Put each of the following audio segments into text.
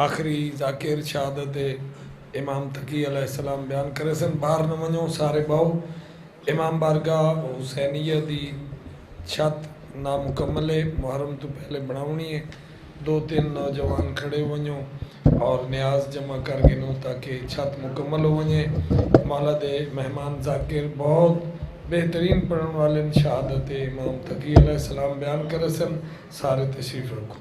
آخری ذاکر شہادت امام تقی علیہ السلام بیان کرے سن باہر نہ ونجو سارے باؤ امام بارگاہ حسینیہ دی چھت نامکمل ہے محرم تو پہلے بناونی ہے 2-3 نوجوان کھڑے ونجو اور نیاز جمع کر گنو تاکہ چھت مکمل ہو ونجے مولا دے مہمان ذاکر بہت بہترین پڑھن والے شہادت امام تقی علیہ السلام بیان کرے سن سارے تشریف رکھو۔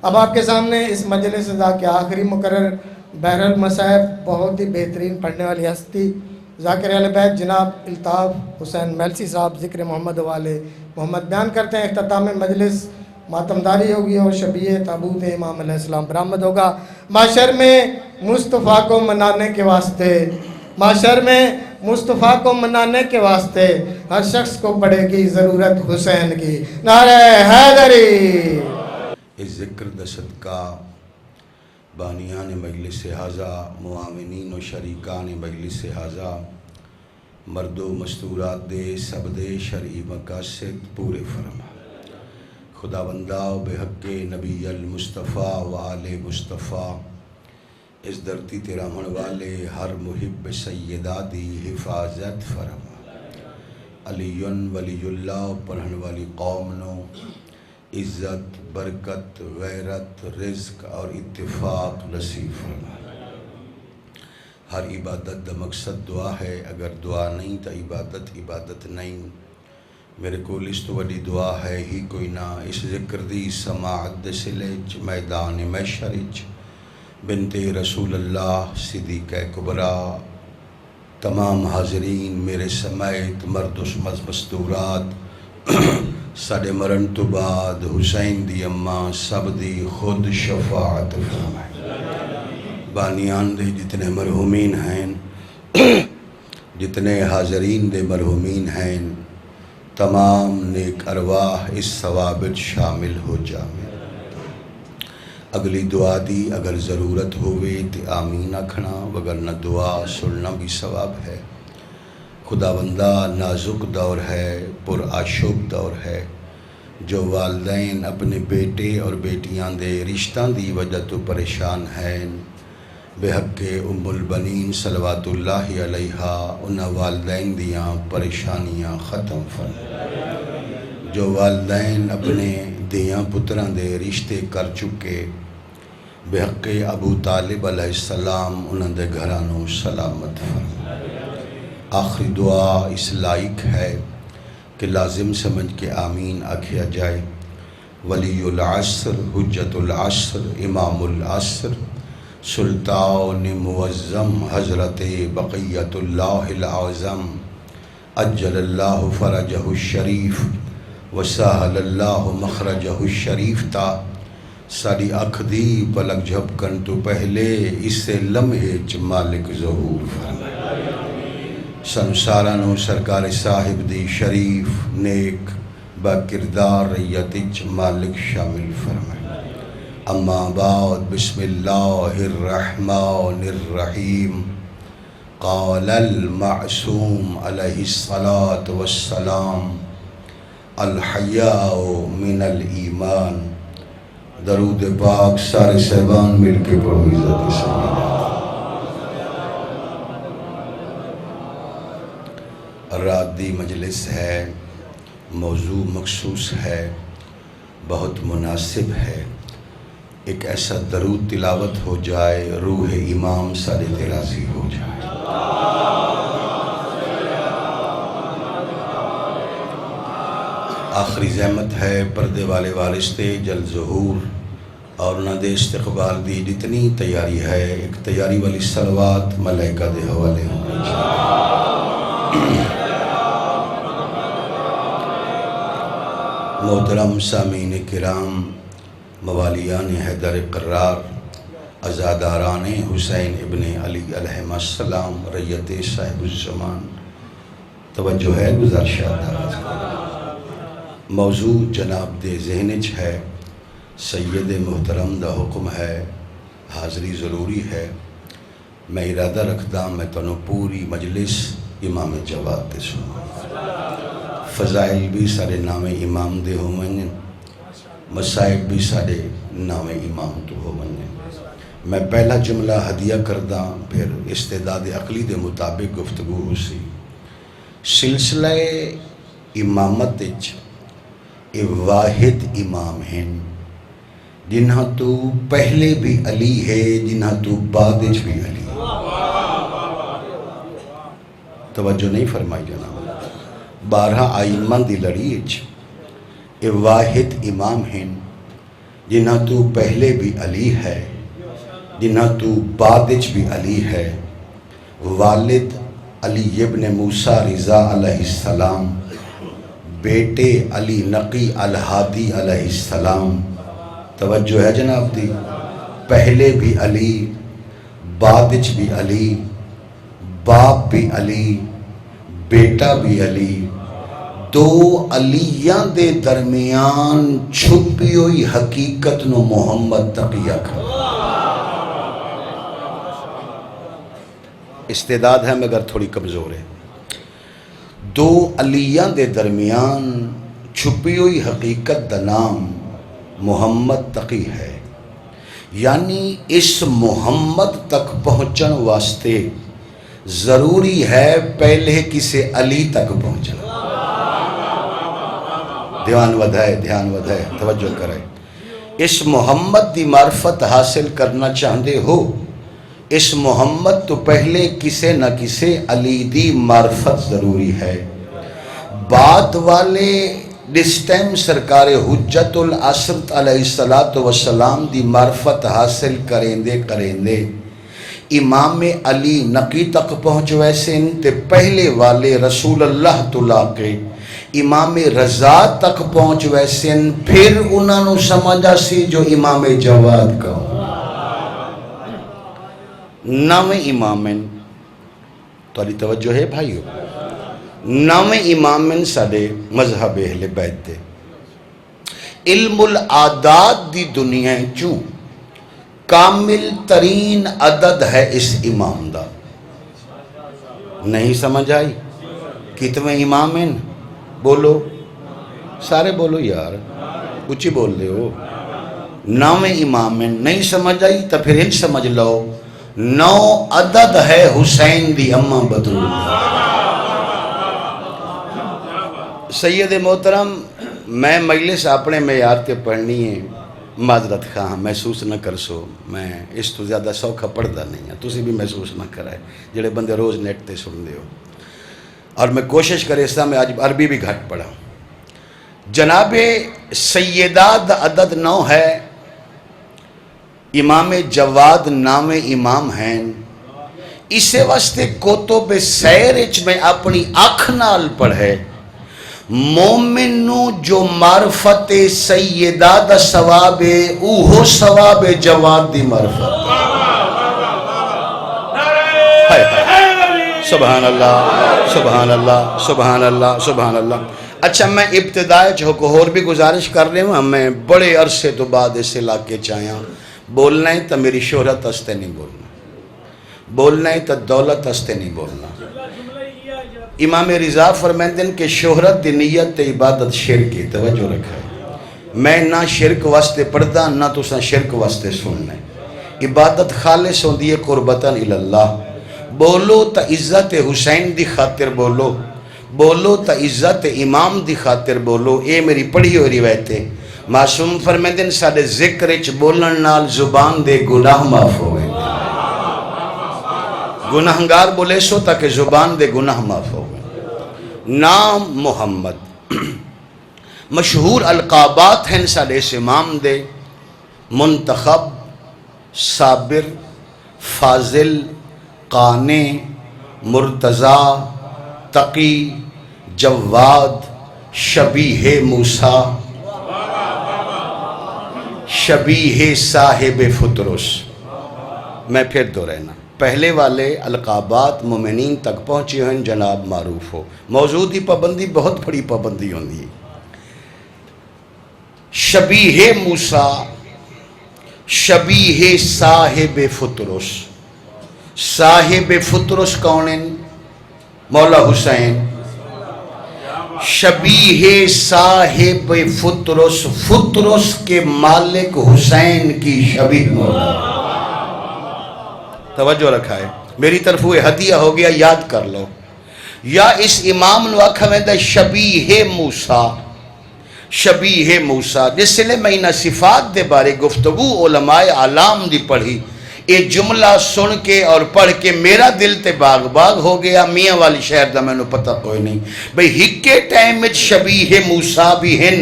اب آپ کے سامنے اس مجلس کے آخری مقرر بحر المصائب بہت ہی بہترین پڑھنے والی ہستی ذاکر اہل بیت جناب الطاف حسین میلسی صاحب ذکر محمد والے محمد بیان کرتے ہیں۔ اختتام مجلس ماتمداری ہوگی اور شبیہ تابوت امام علیہ السلام برآمد ہوگا۔ معاشر میں مصطفیٰ کو منانے کے واسطے معاشر میں مصطفیٰ کو منانے کے واسطے ہر شخص کو پڑے گی ضرورت حسین کی۔ نعرہ حیدری۔ اس ذکر دا صدقہ بانیان مجلس حاضہ معاونین و شریکان مجلس حاضہ مرد و مستورات دے سب دے شرعی مقاصد پورے فرما۔ خدا بندہ بے حق نبی المصطفیٰ و آل مصطفیٰ اس دھرتی تے رہن والے ہر محب سیدہ دی حفاظت فرما۔ علی ولی اللہ پڑھن والی قوم نو عزت برکت غیرت رزق اور اتفاق نصیب فرما۔ ہر عبادت دا مقصد دعا ہے، اگر دعا نہیں تو عبادت نہیں۔ میرے کو اس تو وڈی دعا ہے ہی کوئی نہ۔ اس ذکر دی سماعت دے سلچ میدان محشرچ بنت رسول اللہ صدیقہ کبریٰ تمام حاضرین میرے سمیت مرد و مستورات ساڑے مرن تو بعد حسین دی اماں سب دی خود شفاعت فرمائے۔ بانیان دے جتنے مرحومین ہیں جتنے حاضرین دے مرحومین ہیں تمام نیک ارواح اس ثوابت شامل ہو جامع۔ اگلی دعا دی اگر ضرورت ہوئے تو آمین آکھنا وگرنہ دعا سننا بھی ثواب ہے۔ خدا بندہ نازک دور ہے، پر آشوب دور ہے، جو والدین اپنے بیٹے اور بیٹیاں دے رشتہ دی وجہ تو پریشان ہیں۔ بے حق ام البنین صلوات اللہ علیہا انہاں والدین دیاں پریشانیاں ختم فرما۔ جو والدین اپنے دیاں پتران دے رشتے کر چکے بے حق ابو طالب علیہ السلام انہاں دے گھرانوں سلامت فرما۔ آخری دعا اس لائق ہے کہ لازم سمجھ کے آمین آکھیا جائے۔ ولی العصر حجت العصر امام العصر سلطان معظم حضرت بقیت اللہ العظم اجل اللہ فرجہ الشریف وسہل اللہ مخرجہ الشریف تا ساری اکھ دی پلک جھپکن تو پہلے اس سے لمحے چ مالک ظہور فرمائے۔ سنسارانو سرکار صاحب دی شریف نیک با کردار ریتچ مالک شامل فرمائے۔ اما بعد بسم اللہ الرحمن الرحیم۔ قال المعصوم علیہ الصلاة والسلام الحیاء من الایمان۔ درود پاک سارے صحبان مل کے پڑھو عزت سیدہ۔ رات دی مجلس ہے، موضوع مخصوص ہے، بہت مناسب ہے۔ ایک ایسا درود تلاوت ہو جائے روح امام سارے راضی ہو جائے۔ آخری زحمت ہے پردے والے وارثے جل ظہور اور انہاں دے استقبال دی جتنی تیاری ہے ایک تیاری والی صلوات ملائکہ دے حوالے ہونی چاہیے۔ محترم سامعین کرام، موالیان حیدر قرار، عزاداران حسین ابن علی علیہ السلام، ریت صاحب الزمان، توجہ ہے گزارشات دعوت کو۔ موضوع جناب دے ذہنچ ہے، سید محترم دا حکم ہے، حاضری ضروری ہے۔ میں ارادہ رکھدا میں تنو پوری مجلس امام جواد دے سنوں۔ فضائل بھی سارے نام امام دے ہو منن، مسائب بھی سارے نام امام تو ہو منن۔ میں پہلا جملہ ہدیہ کردہ پھر استعداد عقلی دے مطابق گفتگو ہو سی سلسلہ امامت اے واحد امام ہیں جنہ تو پہلے بھی علی ہے جنہ تو بعد بھی علی ہے. توجہ نہیں فرمائی جناب. 12 آئمہ دی لڑی اے واحد امام ہیں جنہ تو پہلے بھی علی ہے جنہ تو بعد بھی علی ہے. والد علی ابن موسیٰ رضا علیہ السلام، بیٹے علی نقی الہادی علیہ السلام. توجہ ہے جناب دی. پہلے بھی علی، بعد بھی علی، باپ بھی علی، بیٹا بھی علی. دو علیاں دے درمیان چھپی ہوئی حقیقت نو محمد تقیہ کر. استعداد ہے مگر تھوڑی کمزور ہے. دو علیاں دے درمیان چھپی ہوئی حقیقت دا نام محمد تقی ہے. یعنی اس محمد تک پہنچن واسطے ضروری ہے پہلے کسی علی تک پہنچنا. دھیان ودھائے توجہ کرے. اس محمد دی معرفت حاصل کرنا چاہتے ہو اس محمد تو پہلے کسے نہ کسے علی دی معرفت ضروری ہے. بعد والے جس ٹائم سرکار حجت العصر علیہ السلام دی معرفت حاصل کریں دے امام علی نقی تک پہنچ ویسے تے پہلے والے رسول اللہ تلا کے امام رضا تک پہنچ ویسے پھر انہوں نے سمجھا سی جو امام جواد کا نویں امامن. تاری توجہ ہے بھائیو. نویں امامن ساڑے مذہب اہل بیت دے. علم العادات دی دنیا چوں کامل ترین عدد ہے اس امام دا. نہیں سمجھ آئی؟ کتنے امامن بولو سارے بولو یار اچھی بول دے ہو. نویں امامن نہیں سمجھ آئی تو پھر ہن سمجھ لو 9 عدد ہے حسین دی اماں بدرول. سید محترم میں مجلس اپنے معیار تے پڑھنی ہے معذرت خواہ محسوس نہ کر سو میں اس تو زیادہ سوکھا پڑھدا نہیں ہے. تسی بھی محسوس نہ کرائے جڑے بندے روز نیٹ تے سن دے ہو. اور میں کوشش کرے اس میں آج عربی بھی گھٹ پڑھا. جناب سیداد عدد 9 ہے. امام جواد نام امام ہیں. اسے واسطے کتب سیر میں اپنی آنکھ نال پڑھے مومن نو جو معرفت سیدہ دا ثواب ہے اوہو ثواب جواد دی معرفت. سبحان اللہ سبحان اللہ سبحان اللہ سبحان اللہ. اچھا میں ابتدائی چوکو اور بھی گزارش کر رہے ہوں. میں بڑے عرصے تو بعد اس علاقے چاہیاں بولنا ہے تو میری شہرت ہستے نہیں بولنا, بولنا ہے تو دولت ہستے نہیں بولنا. امام رضا فرمائندن کہ شہرت دی نیت تے عبادت شرک کی. توجہ رکھا ہے. میں نہ شرک واسطے پڑھدا نہ تساں شرک واسطے سننا. عبادت خالص ہوندی ہے قربتاً اللہ. بولو تا عزت حسین دی خاطر بولو, بولو تا عزت امام دی خاطر بولو. اے میری پڑھی ہوئی روایت ہے. معصوم فرمائندن ساڈے ذکر وچ بولن نال زبان دے گناہ معاف ہوئے. گناہگار بولے سو تاکہ زبان دے گناہ معاف ہوئے. نام محمد مشہور القابات ہیں ساڈے اس امام دے. منتخب, صابر, فاضل, قانع, مرتضی, تقی, جواد, شبیہ موسیٰ, شبیہ صاحب فطرس. میں پھر دوہرانا. پہلے والے القابات مومنین تک پہنچے ہوئے جناب معروف ہو. موضوع دی پابندی بہت بڑی پابندی ہوندی ہے. شبیہ موسیٰ, شبیہ صاحب فطرس. صاحب فطرس کون ہیں؟ مولا حسین. شبیہ صاحب فطرس, فطرس کے مالک حسین کی شبیہ مولا. توجہ رکھا ہے میری طرف وہ ہدیہ ہو گیا یاد کر لو یا اس امام نو آکھا ویندا شبیہ موسیٰ شبیہ موسیٰ جس لئے میں انہا صفات دے بارے گفتگو علماء علام دی پڑھی یہ جملہ سن کے اور پڑھ کے میرا دل تے باغ باغ ہو گیا میاں والی شہر دا میں نے پتہ کوئی نہیں بھئی ہکے ٹائم میں شبیہ موسیٰ بھی ہن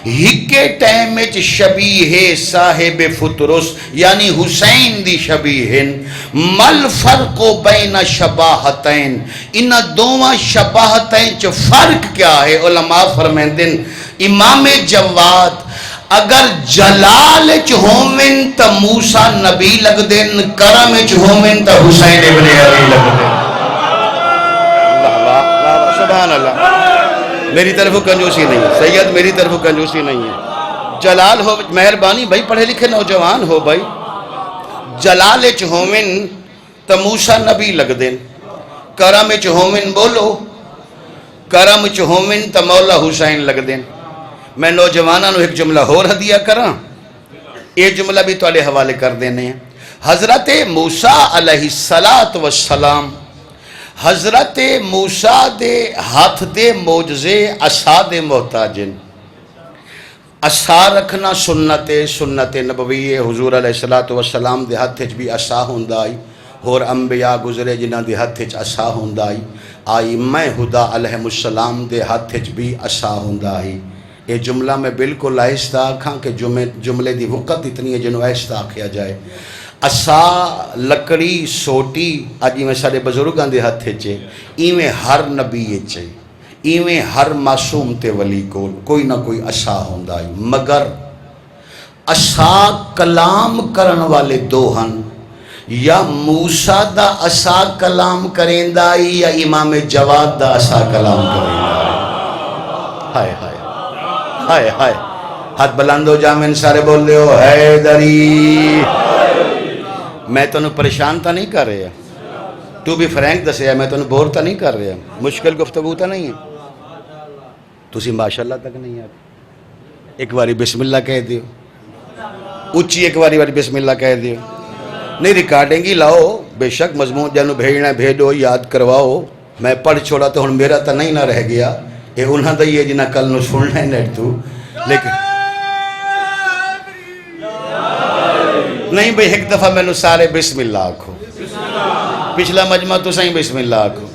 ہکے ٹائم میں شبیہ صاحب فطرس یعنی حسین دی شبیہ ہن مل فرق بین شباہتین انہ دوواں شباہتین چو فرق کیا ہے علماء فرمیندن امام جواد اگر جلال ہومن تا موسیٰ نبی لگ دین کرم ہومن تا حسین ابن علی لگ دین اللہ سبحان اللہ میری طرف کنجوسی نہیں سید میری طرف کنجوسی نہیں ہے جلال ہو مہربانی بھائی پڑھے لکھے نوجوان ہو بھائی جلال ہومن تا موسیٰ نبی لگ دین کرم ہومن بولو کرم ہومن تا مولا حسین لگ دین میں نوجوانوں ایک جملہ ہو ہدیہ کراں یہ جملہ بھی تو علیہ حوالے کر دینے ہیں حضرت موسیٰ علیہ السلام حضرت موسیٰ دے ہاتھ دے موجزے عصا دے محتاجن عصا رکھنا سنت نبوی حضور علیہ السلام دے ہاتھ بھی عصا ہوندائی اور انبیاء گزرے جنہ دے ہاتھ عصا ہوندائی آئی میں خدا علیہ السلام دے ہاتھ بھی عصا ہوندائی یہ جملہ میں بالکل آہستہ آکھاں کہ جملے دی وقت اتنی ہے جنہوں آہستہ آکھیا جائے عصا لکڑی سوٹی آجی میں سارے بزرگاں دے ہاتھ چے ایویں ہر نبی چے ایویں ہر معصوم تے ولی کو کوئی نہ کوئی عصا ہوندائی مگر عصا کلام کرن والے دو ہن یا موسیٰ دا عصا کلام کریندائی یا امام جواد دا عصا کلام کریندائی ہائے ہائے ہائے ہائے ہاتھ بلند ہو جامن سارے بول دے ہو حیدری میں تو پریشان تا نہیں کر رہا تو بھی فرینک دسے ہے میں تو بور تا نہیں کر رہا مشکل گفتگو تا نہیں ہے تسی ماشاءاللہ تک نہیں ہے ایک باری بسم اللہ کہہ دیو اچھی ایک باری بسم اللہ کہہ دیو نہیں ریکارڈنگ ہی لاؤ بے شک مضمون جانو بھیجنا بھیجو یاد کرواؤ میں پڑھ چھوڑا تو ہن میرا تا نہیں نہ رہ گیا یہ انہاں دا یہ جنہ کل نو سننا ہے نیٹ تو لیکن نہیں بھئی ایک دفعہ میں نو سارے بسم اللہ آکھو پچھلا مجمع تو سائیں بسم اللہ آکھو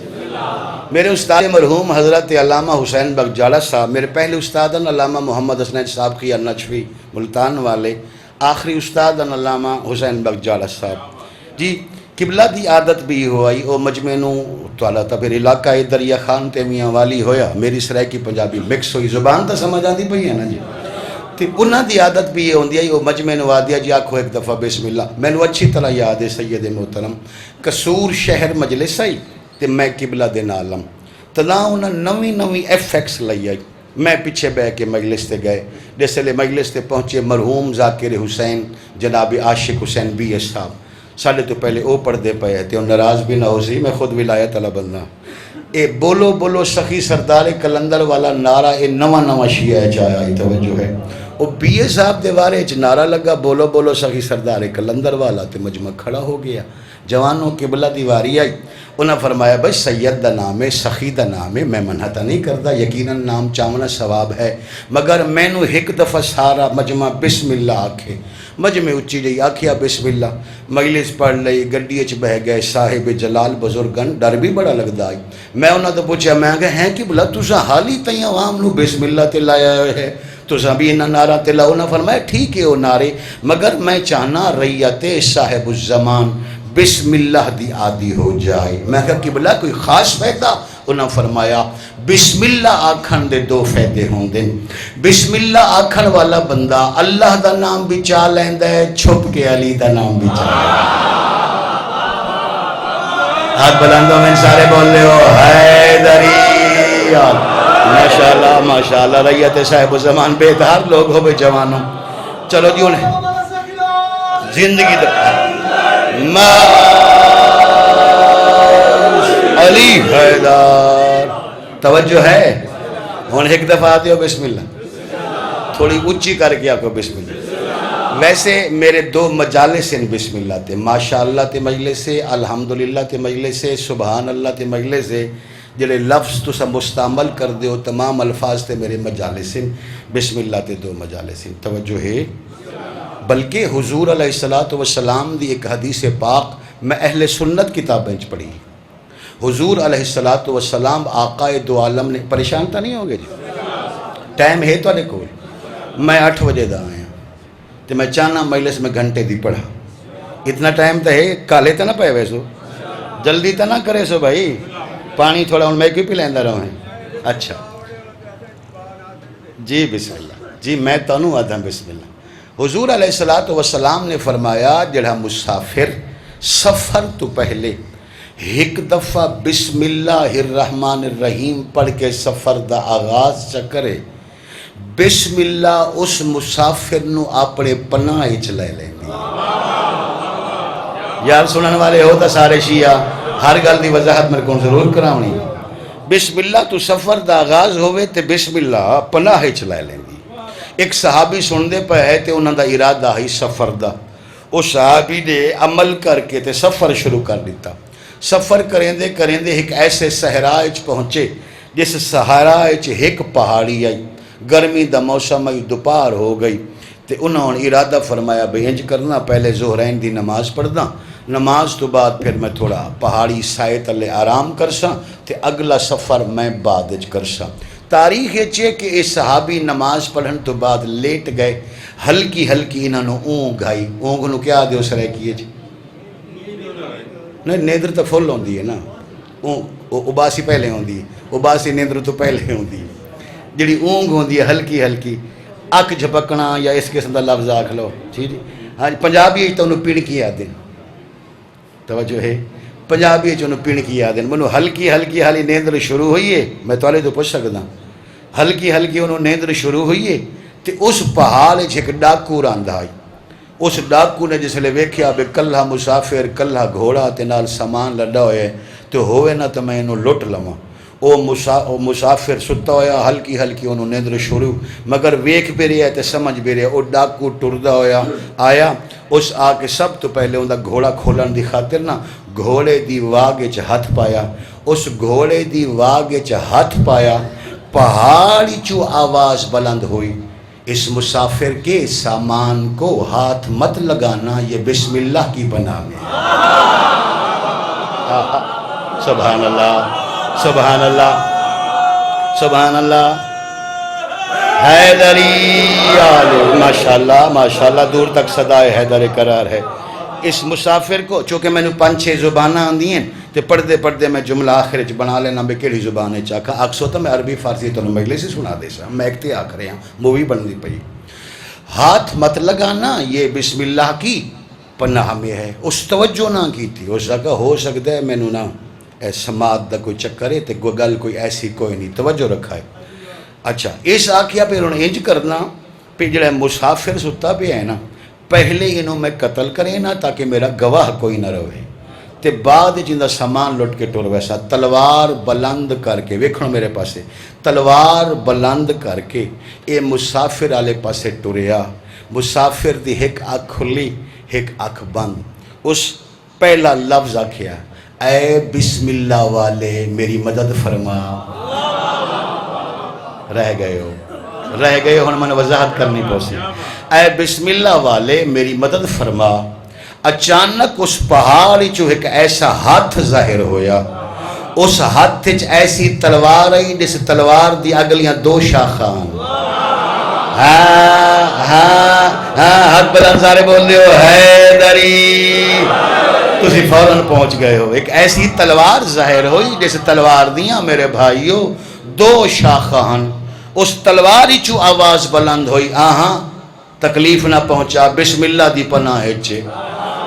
میرے استاد مرحوم حضرت علامہ حسین بگجالہ صاحب میرے پہلے استادن علامہ محمد حسنین صاحب کی نجفی ملتان والے آخری استادن علامہ حسین بگجالہ صاحب جی قبلہ دی عادت بھی ہوئی او مجمع توالا تا پھر علاقہ دریا خان تے میاں والی ہویا میری سرائے کی پنجابی مکس ہوئی زبان تا سمجھ آدھی پئی ہے نا جی تے انہاں دی عادت بھی یہ ہوندی ہے او مجمع آدیا جی آکھو ایک دفعہ بسم اللہ میں نو اچھی طرح یاد ہے سید محترم قصور شہر مجلس آئی تے میں قبلہ دے نالم تلا انہاں نوی نوی ایفیکس لئی آئی میں پیچھے بہ کے مجلس تے گئے جیسے لے مجلس تے پہنچے مرحوم ذاکر حسین جناب عاشق حسین بی ایس صاحب ساڑھے تو پہلے او پڑھ دے پائے تھے اور ناراض بھی نہ ہو سی میں خود ولایت اللہ بندہ اے بولو بولو سخی سردار کلندر والا نعرہ اے نواں شیعہ چاہیا ہی توجہ ہے او بی اے صاحب دے بارے اچ نعرہ لگا بولو بولو سخی سردار کلندر والا تے مجمع کھڑا ہو گیا جوانوں قبلہ دیواری آئی انہاں فرمایا بھائی سید دا نام ہے سخی دا نام ہے میں منحتا نہیں کرتا یقیناً نام چامنا ثواب ہے مگر میں نو ایک دفعہ سارا مجمع بسم اللہ آکھے مجمع اچھی جئی آکھیا بسم اللہ مجلس پڑھ لئی گڈی اچ بہ گئے صاحب جلال بزرگن ڈر بھی بڑا لگدا ہے میں انہاں تو پوچھا میں کہ ہیں کہ بلا تسا حالی تئیں عوام نو بسم اللہ تے لایا ہے تسا بھی انہاں نعرہ تے لاؤ نہ فرمایا ٹھیک ہے او نعرے مگر میں چاہنا ریت صاحب الزمان بسم اللہ دی عادی ہو جائے میں کہا قبلہ کوئی خاص فائدہ انہاں فرمایا بسم اللہ آکھن دے دو فائدے ہوں دن بسم اللہ آکھن والا بندہ اللہ دا نام بھی چاہ لیندہ ہے چھپ کے علی دا نام بھی چاہ لیندہ ہاتھ بلندوں میں سارے بول لے ہو حیدری ماشاءاللہ ماشاءاللہ ریت صاحب زمان بیدار لوگ ہو بے جوانوں چلو جی انہیں زندگی دکھا علی حیدر توجہ ہے ہون ایک دفعہ آتے ہو بسم اللہ تھوڑی اچھی کر کے آکو بسم اللہ ویسے میرے 2 مجالس ہیں بسم اللہ تے، ماشاءاللہ تے مجلس سے، الحمدللہ تے مجلس سے، سبحان اللہ تے مجلس سے، جڑے لفظ تسا مستعمل کر دیو تمام الفاظ تے میرے مجالس ہیں، بسم اللہ تے 2 مجالس ہیں، توجہ ہے۔ بلکہ حضور علیہ السلام دی ایک حدیث پاک میں اہل سنت کتابیں پڑھی، حضور علیہ السلام آقا دو عالم نے، پریشان تو نہیں ہوگے جی؟ ٹائم ہے تو کو میں 8 بجے دا آیا تو میں چاہنا مجلس میں گھنٹے دی پڑھا، اتنا ٹائم تو ہے، کالے تو نہ پے ویسو، جلدی تو نہ کرے سو بھائی، پانی تھوڑا ان میں کیوں پی لیندہ رہا ہوں۔ اچھا جی بسم اللہ، جی میں تنوں آدھا بسم اللہ۔ حضور علیہ السلام نے فرمایا جڑا مسافر سفر تو پہلے ایک دفعہ بسم اللہ الرحمن الرحیم پڑھ کے سفر دا آغاز چکرے، بسم اللہ اس مسافر نو اپنے پناہ اچ لے لیندی۔ یار سنن والے ہو تا سارے شیعہ، ہر گل دی وضاحت میرے کو ضرور کراونی۔ بسم اللہ تو سفر دا آغاز ہوئے تے بسم اللہ پناہ اچ لے لیندی۔ ایک صحابی سن دے پہ ہے تے انہاں دا ارادہ ہی سفر دا، اس صحابی نے عمل کر کے تے سفر شروع کر دیتا۔ سفر کریندے کریندے ایک ایسے صحرا اچ پہنچے جس صحرا اچ ایک پہاڑی آئی، گرمی دا موسم آئی، دوپہر ہو گئی تے انہوں نے ارادہ فرمایا بھئی انج کرنا، پہلے ظہرین دی نماز پڑھنا، نماز تو بعد پھر میں تھوڑا پہاڑی سائے تلے آرام کرساں تے اگلا سفر میں بعد اچ کرساں۔ تاریخ یہ کہ اس صحابی نماز پڑھن تو بعد لیٹ گئے، ہلکی ہلکی انہوں نے اونگ آئی، اونگ نو کیا دے اس رہے کیے جی؟ نہیں نیندر تو فل ہوندی ہے نا، اباسی پہلے ہوندی ہے، اباسی نیندر تو پہلے ہوندی ہے، جڑی اونگ ہوندی ہے ہلکی ہلکی، اک جھپکنا یا اس قسم دا لفظ آکھ لو، ٹھیک جی؟ ہاں پنجابی تو انہوں پڑ کی آدھیں، توجہ ہے، پنجابی انہوں پڑ کی آدھیں، منو ہلکی ہلکی حالی نیندر شروع ہوئی ہے، میں توالے تو پوچھ سکتا، ہلکی ہلکی انہوں نیندر شروع ہوئی ہے، تے اس پہاڑ ایک ڈاکو راندہ آئی، اس ڈاکو نے جس لئے ویکھیا بے کلہ مسافر کلہ گھوڑا تے نال سامان لڑا ہوئے تو ہوئے نہ تو میں انہوں لٹ لما، او مسافر ستا ہویا ہلکی ہلکی انہوں نیندر شروع، مگر ویکھ بھی رہے تے سمجھ بھی رہے، او ڈاکو ٹردہ ہویا آیا، اس آکے سب تو پہلے اندھا گھوڑا کھولن دی خاطر نا گھوڑے دی واگے چھ ہاتھ پایا، اس گھوڑے دی واگے چھ ہاتھ پایا، پہاڑی چو آواز بلند ہوئی، اس مسافر کے سامان کو ہاتھ مت لگانا، یہ بسم اللہ کی پناہ میں۔ سبحان اللہ سبحان اللہ سبحان اللہ، حیدری آلے، ماشاءاللہ ماشاءاللہ، دور تک صدائے حیدر قرار ہے۔ اس مسافر کو چونکہ میں نے 5-6 زبانہ آندی ہیں تے پڑھتے پڑھتے میں جملہ آخر چ بنا لینا بے کیڑی زبانے چاکا، اکسو تو میں عربی فارسی تو مجلس سے سنا دے سا، میں ایکتے آکھ رہے ہیں، مووی بن دی پئی۔ ہاتھ مت لگانا، یہ بسم اللہ کی پناہ میں ہے، اس توجہ نہ کی تھی، اس جگہ ہو سکتا ہے میں نے نا سماعت دا کوئی چکر ہے تے گل کوئی ایسی کوئی نہیں، توجہ رکھا ہے۔ اچھا اس آکھیا پہ انہوں نے انج کرنا پہ جڑا مسافر ستا پہ ہے نا، پہلے انہوں میں قتل کریں نا تاکہ میرا گواہ کوئی نہ رہے، تے بعد جندہ سامان لٹ کے ٹور ویسا تلوار بلند کر کے، ویکھنو میرے پاسے تلوار بلند کر کے اے مسافر آلے پاسے ٹوریا، مسافر دی ایک آنکھ کھلی ایک آنکھ بند، اس پہلا لفظ آکھیا اے بسم اللہ والے میری مدد فرما، رہ گئے ہو میں نے وضاحت کرنی پوسی، اے بسم اللہ والے میری مدد فرما۔ اچانک اس پہاڑی چو ایک ایسا ہاتھ ظاہر ہویا، اس ہاتھ ایسی تلوار آئی جس تلوار دی اگلیاں 2 شاخان، ہاتھ بلند سارے بول دیو حیدری، تسی فوراً پہنچ گئے ہو، ایک ایسی تلوار ظاہر ہوئی جس تلوار دیاں میرے بھائیو 2 شاخان، اس تلواری چو آواز بلند ہوئی، آہاں تکلیف نہ پہنچا، بسم اللہ دی پناہ چھے،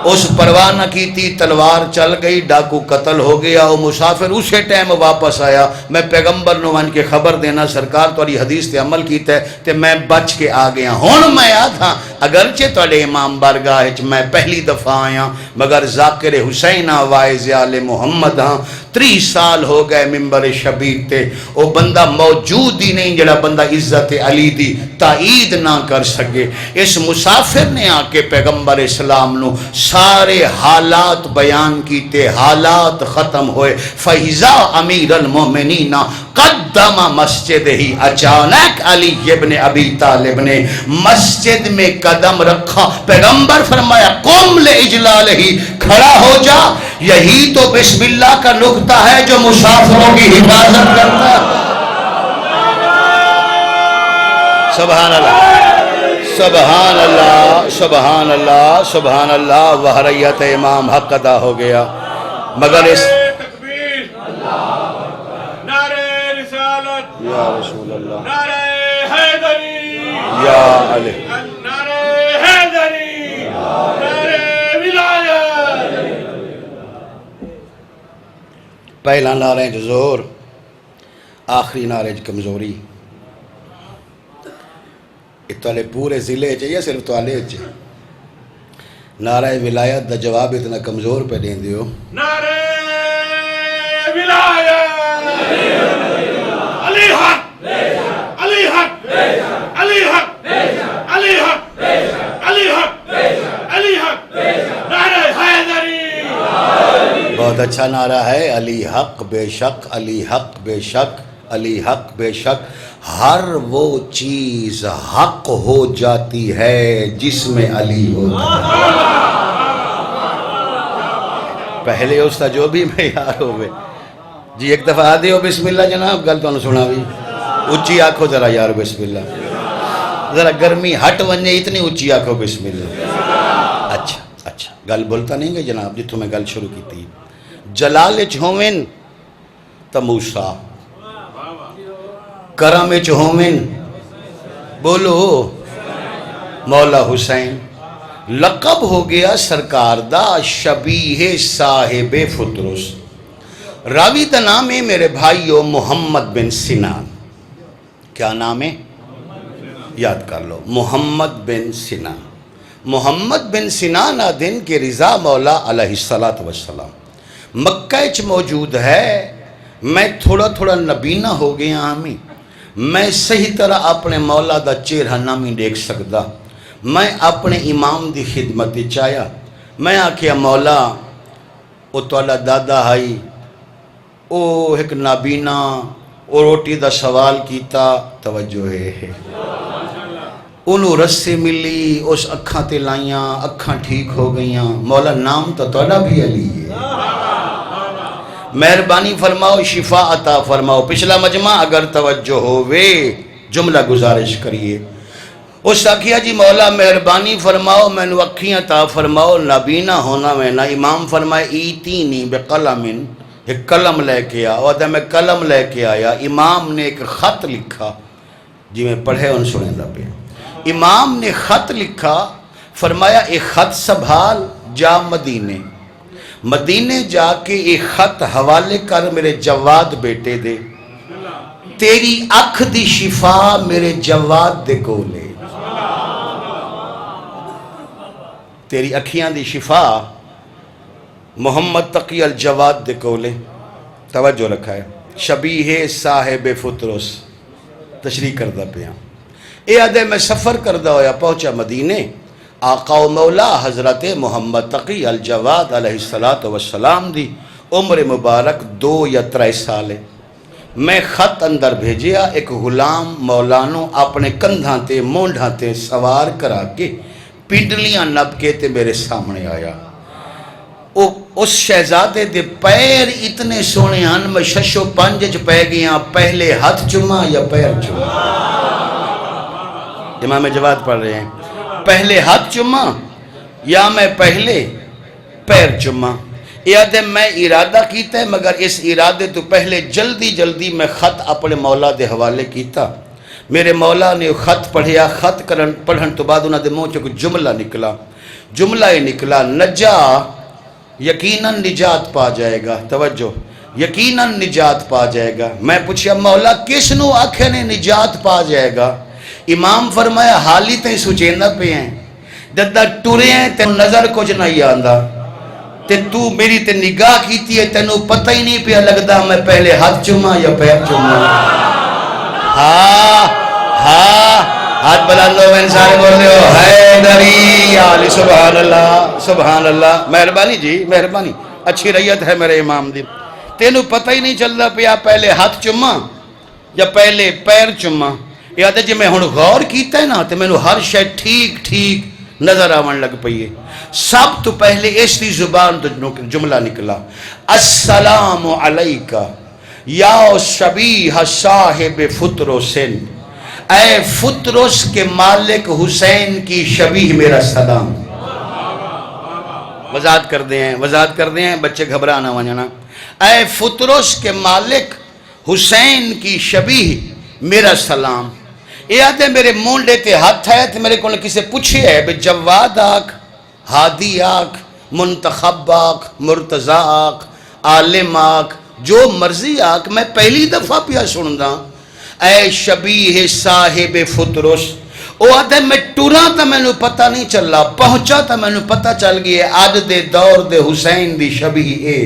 اس پرواہ نہ کی تھی، تلوار چل گئی، ڈاکو قتل ہو گیا، وہ مسافر اسی ٹائم واپس آیا۔ میں پیغمبر نو ان کے خبر دینا سرکار تاری حدیث تے عمل کیتا ہے تے میں بچ کے آ گیا۔ ہون میں آ تھا اگرچہ تھوڑے امام بارگاہ میں پہلی دفعہ آیا، مگر ذاکر حسین وائز آل محمد ہاں 30 سال ہو گئے ممبر شبیر تے، وہ بندہ موجود ہی نہیں جڑا بندہ عزت علی دی تائید نہ کر سکے۔ اس مسافر نے آ کے پیغمبر اسلام نو سارے حالات بیان کیتے، حالات ختم ہوئے۔ فَإِذَا امیر المومنین قدم مسجد ہی، اچانک علی ابن ابی طالب نے مسجد میں قدم رکھا، پیغمبر فرمایا قم لِإِجْلَالِهِ ہی، کھڑا ہو جا۔ یہی تو بسم اللہ کا نقطہ ہے جو مسافروں کی حفاظت کرتا ہے۔ سبحان اللہ سبحان اللہ سبحان اللہ سبحان اللہ، وحریت امام حق ادا ہو گیا۔ مگر اس تکبیر، نعرہ رسالت، یا رسول اللہ، نعرہ حیدری، یا علی، نعرہ حیدری، نعرہ ولایت۔ پہلا نعرہ زور، آخری نعرہ کمزوری۔ اتنے پورے ضلع چاہیے صرف توالے چاہیے۔ نعرہ ولایت دا جواب اتنا کمزور پہ دیں دیو۔ نعرہ ولایت، علی حق، علی حق، علی حق، علی حق، علی حق، علی حق، نعرہ حیدری۔ بہت اچھا نعرہ ہے، علی حق بے شک، علی حق بے شک، علی حق بے شک۔ ہر وہ چیز حق ہو جاتی ہے جس میں علی ہوتا ہے۔ پہلے اس کا جو بھی معیار ہوئے جی، ایک دفعہ آدھے ہو بسم اللہ جناب، گل تو سنا بھی اچھی آنکھو ذرا یار بسم اللہ، ذرا گرمی ہٹ ونجے اتنی اچھی آنکھو بسم اللہ۔ اچھا اچھا، گل بولتا نہیں گے جناب جتوں میں گل شروع کی تھی۔ جلال ہومن تا موسیٰ، کرم ہومن بولو مولا حسین۔ لقب ہو گیا سرکار دا شبیہ صاحب فطرس۔ راوی دا نام ہے میرے بھائیو محمد بن سنان۔ کیا نام ہے؟ یاد کر لو، محمد بن سنان۔ محمد بن سنان دن کے رضا مولا علیہ السلام مکہ چ موجود ہے۔ میں تھوڑا تھوڑا نبینہ ہو گیا ہمیں، میں صحیح طرح اپنے مولا دا چہرہ نامی دیکھ سکتا۔ میں اپنے امام دی خدمت چاہیا، میں آکھیا مولا او توالا دادا ہائی، او ایک نابینا، او روٹی دا سوال کیتا، توجہ ہے انہوں رسے ملی، اس اکھاں تے لائیاں، اکھاں ٹھیک ہو گئیاں۔ مولا نام تو توالا بھی علی ہے، مہربانی فرماؤ شفا عطا فرماؤ۔ پچھلا مجمع اگر توجہ ہوئے جملہ گزارش کریے۔ اس آکھیا جی مولا مہربانی فرماؤ مینو اکھیاں عطا فرماؤ، نابینا ہونا میں نہ۔ امام فرمائے ایتینی بقلم، ایک قلم لے کے آ۔ اور میں قلم لے کے آیا، امام نے ایک خط لکھا، جی میں پڑھے ان سنیں دا پہ۔ امام نے خط لکھا، فرمایا ایک خط سنبھال جا مدینے، مدینے جا کے ایک خط حوالے کر میرے جواد بیٹے دے، تیری اکھ دی شفا میرے جواد دے کولے۔ تیری اکھیاں دی شفا محمد تقی الجواد دے کولے۔ توجہ رکھا ہے، شبیہ صاحب فطرس تشریح کردہ پیا۔ اے آدھے میں سفر کردہ ہویا، پہنچا مدینے، آقا و مولا حضرت محمد تقی الجواد علیہ السلام دی عمر مبارک 2 یا 3 سال ہے۔ میں خط اندر بھیجیا، ایک غلام مولانو اپنے کندھاں تے مونڈھاں تے سوار کرا کے پنڈلیاں نب کے تے میرے سامنے آیا۔ اس شہزادے دے پیر اتنے سونے ہن، میں 6-5 پہ گیا، پہلے ہاتھ چما یا پیر چما۔ امام جواد پڑھ رہے ہیں، پہلے ہاتھ چما یا میں پہلے پیر چما۔ یہ میں ارادہ کیتا ہے، مگر اس ارادے تو پہلے جلدی جلدی میں خط اپنے مولا دے حوالے کیتا۔ میرے مولا نے خط پڑھیا، خط پڑھن تو بعد انہوں نے منہ چ کوئی جملہ نکلا۔ جملہ نکلا نجا یقیناً نجات پا جائے گا. توجہ, یقیناً نجات پا جائے گا. میں پوچھیا مولا کس نو آکھے نے نجات پا جائے گا؟ امام فرمایا حالی تے سوچیندہ پہ ہیں, جدہ ٹورے ہیں تے نظر کچھ نہیں آندہ, تے تو میری تے نگاہ کیتی ہے تینو پتہ ہی نہیں پہ لگدا میں پہلے ہاتھ چوما یا پیر چوما. ہاں ہاں ہاتھ بلندو میں سارے بول رہے ہو حیدری علی. سبحان اللہ سبحان اللہ. مہربانی جی مہربانی, اچھی ریت ہے میرے امام دی. تینو پتہ ہی نہیں چلدا پیا پہلے ہاتھ چوما یا پہلے پیر چوما. یاد ہے جی میں ہن غور کیتا ہے نا تے مینوں ہر شے ٹھیک ٹھیک نظر آون لگ پئی ہے. سب تو پہلے اس دی زبان تو جملہ نکلا السلام علیکہ یا شبیہ صاحب فطرسن, اے فطرس کے مالک حسین کی شبیہ میرا سلام. وضاحت کر دیں ہیں بچے گھبرانا وجنا. اے فطرس کے مالک حسین کی شبیہ میرا سلام. یہ آتے میرے مونڈے تے ہاتھ ہے تے میرے کون کسے پوچھے ہے بے جواد آکھ, ہادی آکھ, منتخب آکھ, مرتضی آکھ, عالم آکھ, جو مرضی آکھ, میں پہلی دفعہ پیا سندا اے شبیہ صاحب فطرس. او آدھے میں ٹورا تا میں نو پتہ نہیں چلا, پہنچا تا میں نو پتہ چل گئی آج دے دور دے حسین دی شبیہ اے.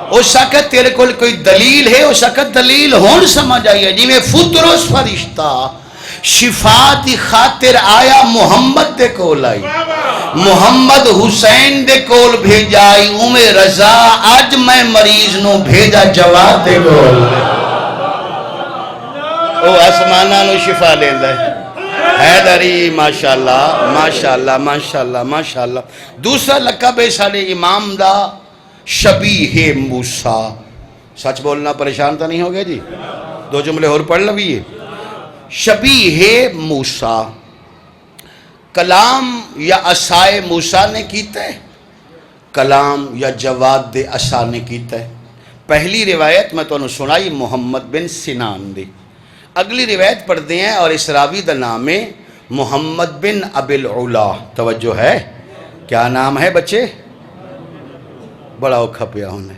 او شاکت تیرے کول کوئی دلیل ہے, او شاکت دلیل ہون سمجھ آئی ہے جی میں فطرس فرشتہ شفاعتی خاطر آیا محمد دے کول آئی, محمد حسین دے کول بھیجائی. رضا آج میں مریض نو بھیجا جواد دے کول, او آسمانہ نو شفا لیندہ ہے. حیدری ماشاءاللہ ماشاءاللہ ماشاءاللہ ماشاءاللہ. دوسرا لقب ہے سارے امام دا شبیہ موسیٰ. سچ بولنا پریشان تو نہیں ہو گیا جی؟ دو جملے اور پڑھ لویے. شبیہ موسیٰ کلام یا عصائے موسیٰ نے کیتا ہے, کلام یا جواد دے عصا نے کیتا ہے. پہلی روایت میں تو انہوں سنائی محمد بن سنان دی. اگلی روایت پڑھ دیں ہیں اور اس راوی دا نام ہے محمد بن ابی العلا. توجہ ہے, کیا نام ہے بچے؟ بڑا اوکھا پیا ہونے.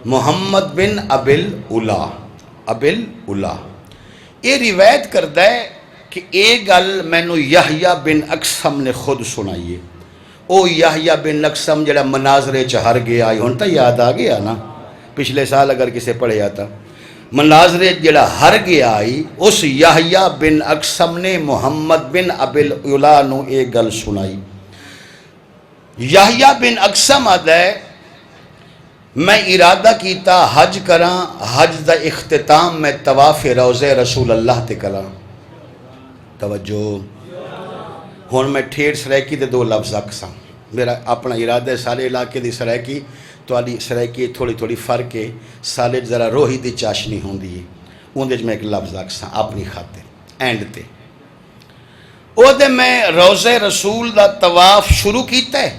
محمد بن ابی العلا. ابی العلا یہ روایت کردہ ہے کہ ایک گل مینو یحییٰ بن اقسم نے خود سنائیے. او یحییٰ بن اقسم جڑا مناظرے چہر گیا آئی ہون تا یاد آ گیا نا, پچھلے سال اگر کسے پڑھے آتا. مناظرے جڑا ہر گیا آئی اس یحییٰ بن اقسم نے محمد بن ابی العلا نو ایک گل سنائی. یحییٰ بن اقسم آدھا ہے میں ارادہ کیتا حج کراں, حج دا اختتام میں طواف روضہ رسول اللہ تے کراں. توجہ ہون میں ٹھیڑ سرائکی دے دو لفظ اکساں. میرا اپنا ارادہ ہے سارے علاقے دی سرائکی تو آلی سرائکی تھوڑی تھوڑی فرق ہے, سالے ذرا روحی دی چاشنی ہوں دی ہے, اندھے میں ایک لفظ اکساں اپنی خاطر اینڈ تے. او دے میں روضہ رسول دا طواف شروع کیتا ہے,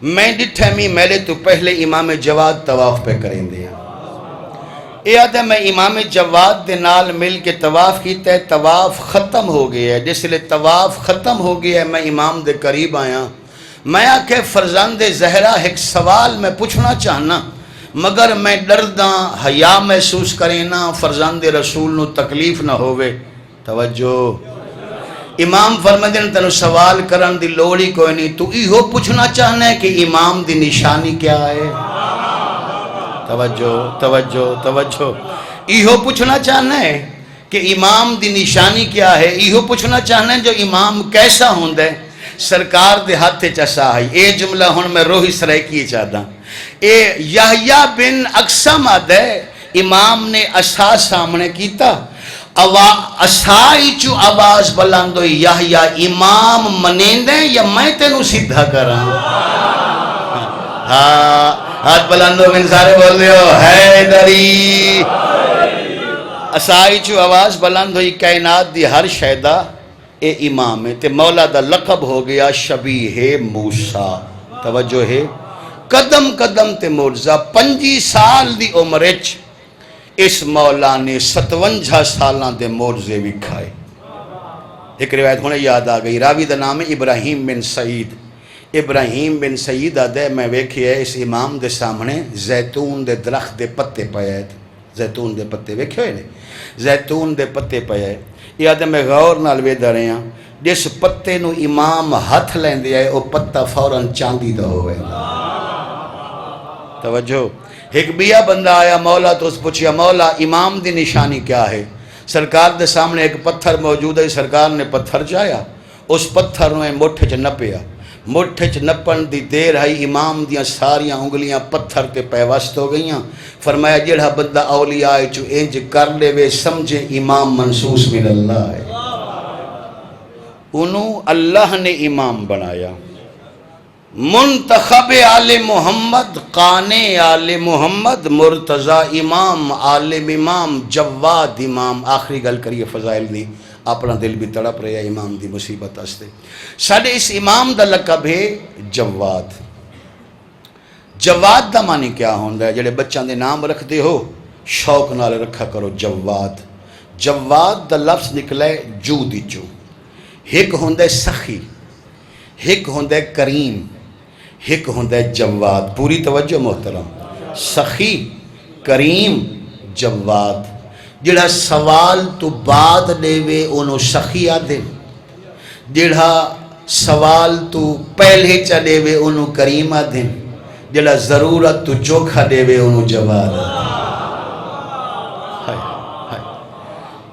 میں ڈٹھے میں میلے تو پہلے امام جواد طواف پہ کریں دے. اے آدھے میں امام جواد دے نال مل کے طواف کیتا ہے, طواف ختم ہو گیا ہے. جس لئے طواف ختم ہو گیا ہے میں امام دے قریب آیا, میں آکے فرزند زہرہ ایک سوال میں پوچھنا چاہنا مگر میں ڈرداں حیا محسوس کرینا فرزند رسول نو تکلیف نہ ہوئے. توجہ امام فرمدن تنو سوال کرن دی لوڑی کوئی نہیں, تو ایہو پوچھنا چاہنا ہے کہ امام دی نشانی کیا ہے. توجہ توجہ توجہ ایہو پوچھنا چاہنا ہے کہ امام دی نشانی کیا ہے, ایہو پوچھنا چاہنا ہے جو امام کیسا ہوندہ ہے. سرکار دے ہاتھ چسا ہے. اے جملہ ہون میں روحی سرائکی چاہتا. اے یحییٰ بن اقسم آدھے امام نے عصا سامنے کیتا, عصائی چو آواز بلندو یحییٰ امام منیندے یا میں تینو سدھا کراں. ہاں ہاتھ بلندو من سارے بول رہے ہو حیدری. عصائی چو آواز بلند ہوئی کائنات دی ہر شیدہ اے امام ہے. تے مولا دا لقب ہو گیا شبیہ موسیٰ. توجہ ہے, قدم قدم تے مرزا 25 سال دی عمرچ اس مولا نے 57 سالاں دے مرزے بھی کھائے. ایک روایت ہونے یاد آ گئی, راوی دا نام ہے ابراہیم بن سعید. ابراہیم بن سید آدھے میں ویکھیا اس امام دے سامنے زیتون دے درخت دے پتے پئے، زیتون دے پتے ویکھے ہوئے نے، زیتون دے پتے پئے، یہ آدھے میں غور نال ویدا رہے ہیں، جس پتے نو امام ہاتھ لیندے آئے وہ پتا فوراً چاندی دا ہوئے۔ توجہ، ایک بیا بندہ آیا مولا تو اس پوچھیا مولا امام دی نشانی کیا ہے؟ سرکار دے سامنے ایک پتھر موجود ہے، سرکار نے پتھر چایا، اس پتھر نے مٹھ چ نپیا، مٹھ چ نپن دی دیر ہے امام دیاں ساریاں انگلیاں پتھر تے پیوست ہو گئیاں۔ فرمایا جڑا بندہ اولیاء چو انج کر لے وے سمجھے امام منصوص من اللہ ہے، انہوں اللہ نے امام بنایا۔ منتخب آل محمد، قانے آل محمد، مرتضی امام، عالم امام، جواد امام۔ آخری گل کریے فضائل دی، اپنا دل بھی تڑپ رہے امام دی مصیبت ہستے۔ ساڑھے اس امام دا لقب ہے جواد۔ جواد دا معنی کیا ہوندہ ہے؟ جڑے بچوں دے نام رکھ دے ہو شوق نال رکھا کرو جواد۔ جواد دا لفظ نکلے جو دی جو، ایک ہوندہ سخی، ایک ہوندہ کریم، ایک ہوندہ جواد۔ پوری توجہ محترم، سخی، کریم، جواد۔ جڑا سوال تو بعد لے انہوں سخی آدھے، جڑا سوال تو پہلے چلے وے انہوں کریم آدھے، جڑا ضرورت تو چوکھا دے وے انہوں جواد آدھے۔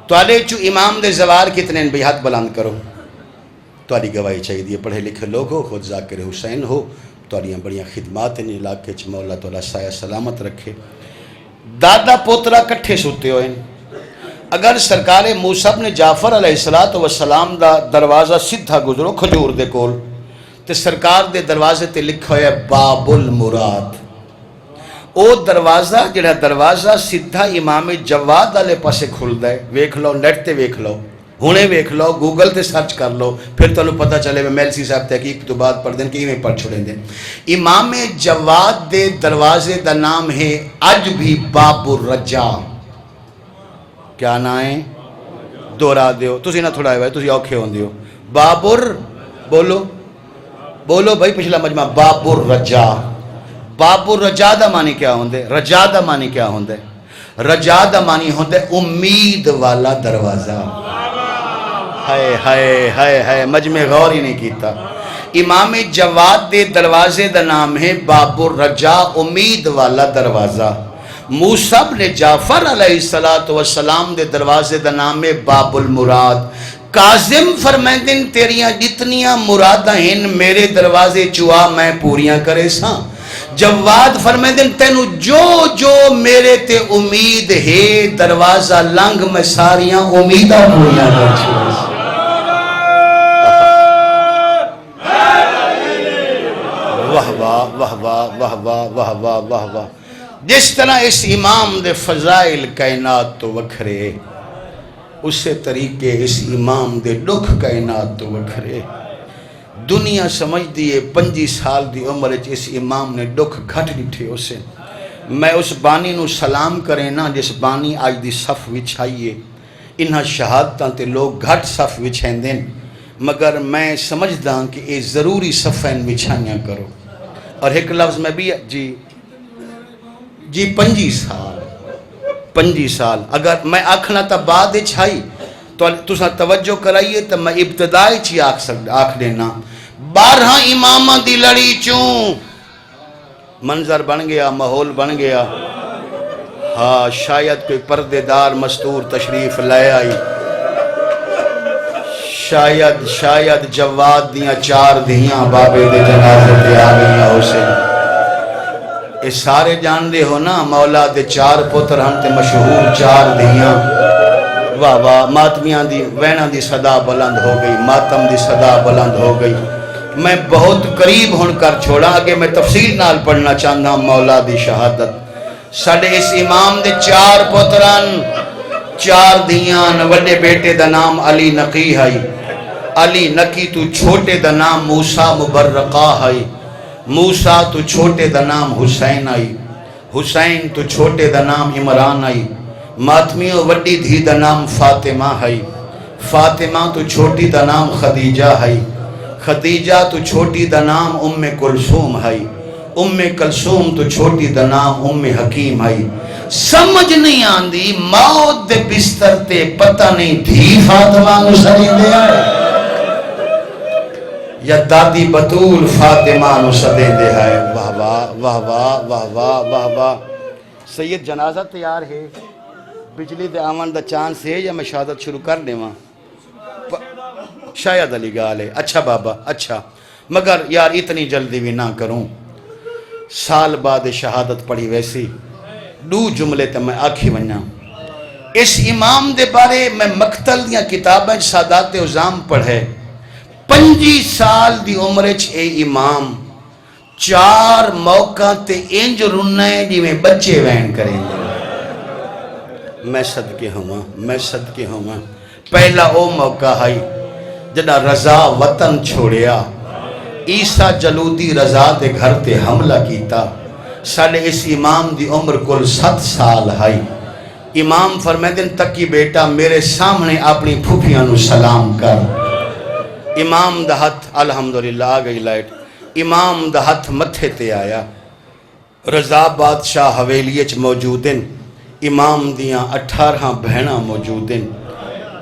تو آلے چو امام دے زوار کتنے ان بھی ہاتھ بلند کرو، تاری گواہی چاہیے دیئے، پڑھے لکھے لوگ ہو، خود ذاکر حسین ہو، تاریاں بڑیاں خدمات ان علاقے چ مولا تعالیٰ سایہ سلامت رکھے۔ دادا پوترا کٹھے سوتے ہوئے، اگر سرکار موسیٰ بن جعفر علیہ السلام دا دروازہ سدھا گزرو کھجور دے کول تے سرکار دے دروازے تے لکھا ہویا باب المراد۔ او دروازہ جڑا دروازہ سدھا امام جواد والے پاسے کھلدا ہے، ویکھ لو نیٹ تے ویکھ لو، ہونے ویکھ لو، گوگل تے سرچ کر لو، پھر تو انہوں پتہ چلے میں میلسی صاحب تحقیق تو بعد پڑھ دیں کہ ہی میں پڑھ چھوڑیں دیں۔ امام جواد دے دروازے دا نام ہے اج بھی باب الرجا۔ کیا نام ہے؟ دورا دیو، تسی نہ تھوڑا ہے تسی اوکھے ہوں دیو۔ باب بولو بولو بھائی پچھلا مجمع، باب الرجا۔ باب الرجا دا معنی کیا ہوندے؟ رجا دا معنی کیا ہوندے؟ رجا دا معنی ہوندے امید والا دروازہ۔ ہائے ہائے ہائے ہائے، مجمع غور ہی نہیں کیتا۔ امام جواد دے دروازے دا نام ہے باب الرجا، امید والا دروازہ۔ موسیٰ بن جعفر علیہ السلام دے دروازے دا نام ہے باب المراد۔ کاظم فرمیندن تیریاں جتنیاں مرادہ ہیں میرے دروازے چوا میں پوریاں کرے ساں۔ جواد فرمیندن تینو جو جو میرے تے امید ہے دروازہ لنگ میں ساریاں امیدہ پوریاں کر چھوڑے ساں۔ واہ واہ واہ واہ واہ واہ واہ واہ واہ واہ۔ جس طرح اس امام دے فضائل کائنات تو وکھرے، اسے طریقے اس امام دے دکھ کائنات تو وکھرے۔ دنیا سمجھ دیئے 25 سال دی عمر اس امام نے دکھ گھٹ ڈٹھے اسے۔ میں اس بانی نو سلام کریں نا جس بانی آج دی صف وچھائیے، انہاں شہادتاں تے لوگ گھٹ صف وچھائیں دیں، مگر میں سمجھ داں کہ یہ ضروری صفین وچھائیاں کرو۔ اور ایک لفظ میں بھی جی 25 سال اگر میں آکھنا تا بعد چھائی تو تسا توجہ کرائیے تو میں ابتدائی چی آکھ دینا 12 امامہ دی لڑی چوں منظر بن گیا، ماحول بن گیا۔ ہاں شاید کوئی پردے دار مستور تشریف لے آئی، شاید جواد دیاں 4 دھیاں بابے دے جنازے تے آ گئیاں اسے۔ یہ سارے جان دے ہو نا مولا دے 4 پتر ہم تے مشہور 4 دھیاں۔ واہ واہ، ماتمیاں دی وینہ دی صدا بلند ہو گئی، ماتم دی صدا بلند ہو گئی۔ میں بہت قریب ہون کر چھوڑا، آگے میں تفصیل نال پڑھنا چاہتا ہوں مولا دی شہادت۔ ساڑھے اس امام دے 4 پتران 4 دھیان، وڈے بیٹے دا نام علی نقی ہے، علی نقی تو چھوٹے دا نام موسیٰ مبرقہ ہے، موسیٰ تو چھوٹے دا نام حسین آئی، حسین تو چھوٹے دا نام عمران آئی، ماتمیوں وڈی دھی دا نام فاطمہ ہے، فاطمہ تو چھوٹی دا نام خدیجہ ہے، خدیجہ تو چھوٹی دا نام ام کلثوم ہے، ام کلثوم تو چھوٹی دا نام ام حکیم ہے. سمجھ نہیں آندی موت دے بستر تے پتہ نہیں دھی فاطمہ نو سدیندے آئے یا دادی بطول فاطمہ نو سدیندے آئے. واہ واہ واہ واہ واہ واہ واہ واہ. سید جنازہ تیار ہے، بجلی دے آون دا چانس ہے یا میں شہادت شروع کر دیواں؟ شاید علی گال ہے. اچھا بابا اچھا، مگر یار اتنی جلدی بھی نہ کروں. سال بعد شہادت پڑھی ویسی دو جملے تے میں آکھی ونجا. اس امام دے بارے میں مقتل دیاں کتابیں سادات عظام پڑھے. 25 سال دی عمر چ اے امام 4 موقع تے انج رنے جی میں بچے وین کریں گے. میں صدقے ہوں، میں صدقے ہوں. پہلا او موقع ہے جڑا رضا وطن چھوڑیا، عیسیٰ جلودی رضا دے گھر تے حملہ کیتا. سالے اس امام دی عمر کل 7 سال ہے. امام فرمیدن تکی بیٹا میرے سامنے اپنی پھوپھیاں نو سلام کر. امام دا ہتھ الحمدللہ آ گئی لائٹ. امام دا ہتھ متھے تے آیا. رضا بادشاہ حویلی اچ موجودن. امام دیاں 18 بہناں موجودن.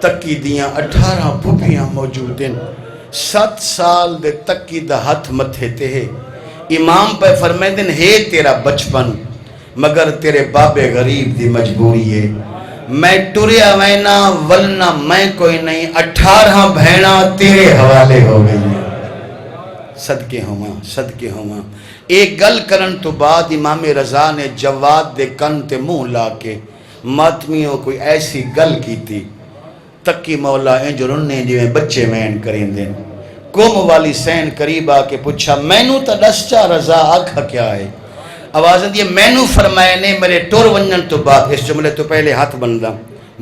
تکی دیاں 18 پھوپھیاں موجودن. 7 سال دے تکی دا ہتھ متھے تے ہے. امام پہ فرمیدن ہے تیرا بچپن مگر تیرے بابے غریب دی مجبوری ہے. میں ٹریا وینا ولنا میں کوئی نہیں، 18 بہنا تیرے حوالے ہو گئی ہیں. صدقے ہوا صدقے ہوا. ایک گل کرن تو بعد امام رضا نے جواد دے کن تے منہ لا کے ماتمیوں کوئی ایسی گل کی تھی. تکی مولا انج رنے جویں بچے مین کریں دیں. قوم والی سین قریب آ کے پوچھا مینو تا دسچا رضا آکھا کیا ہے؟ آوازیں دیئے مینو فرمائے نے میرے ٹور ونجن تو بعد. اس جملے تو پہلے ہاتھ بندہ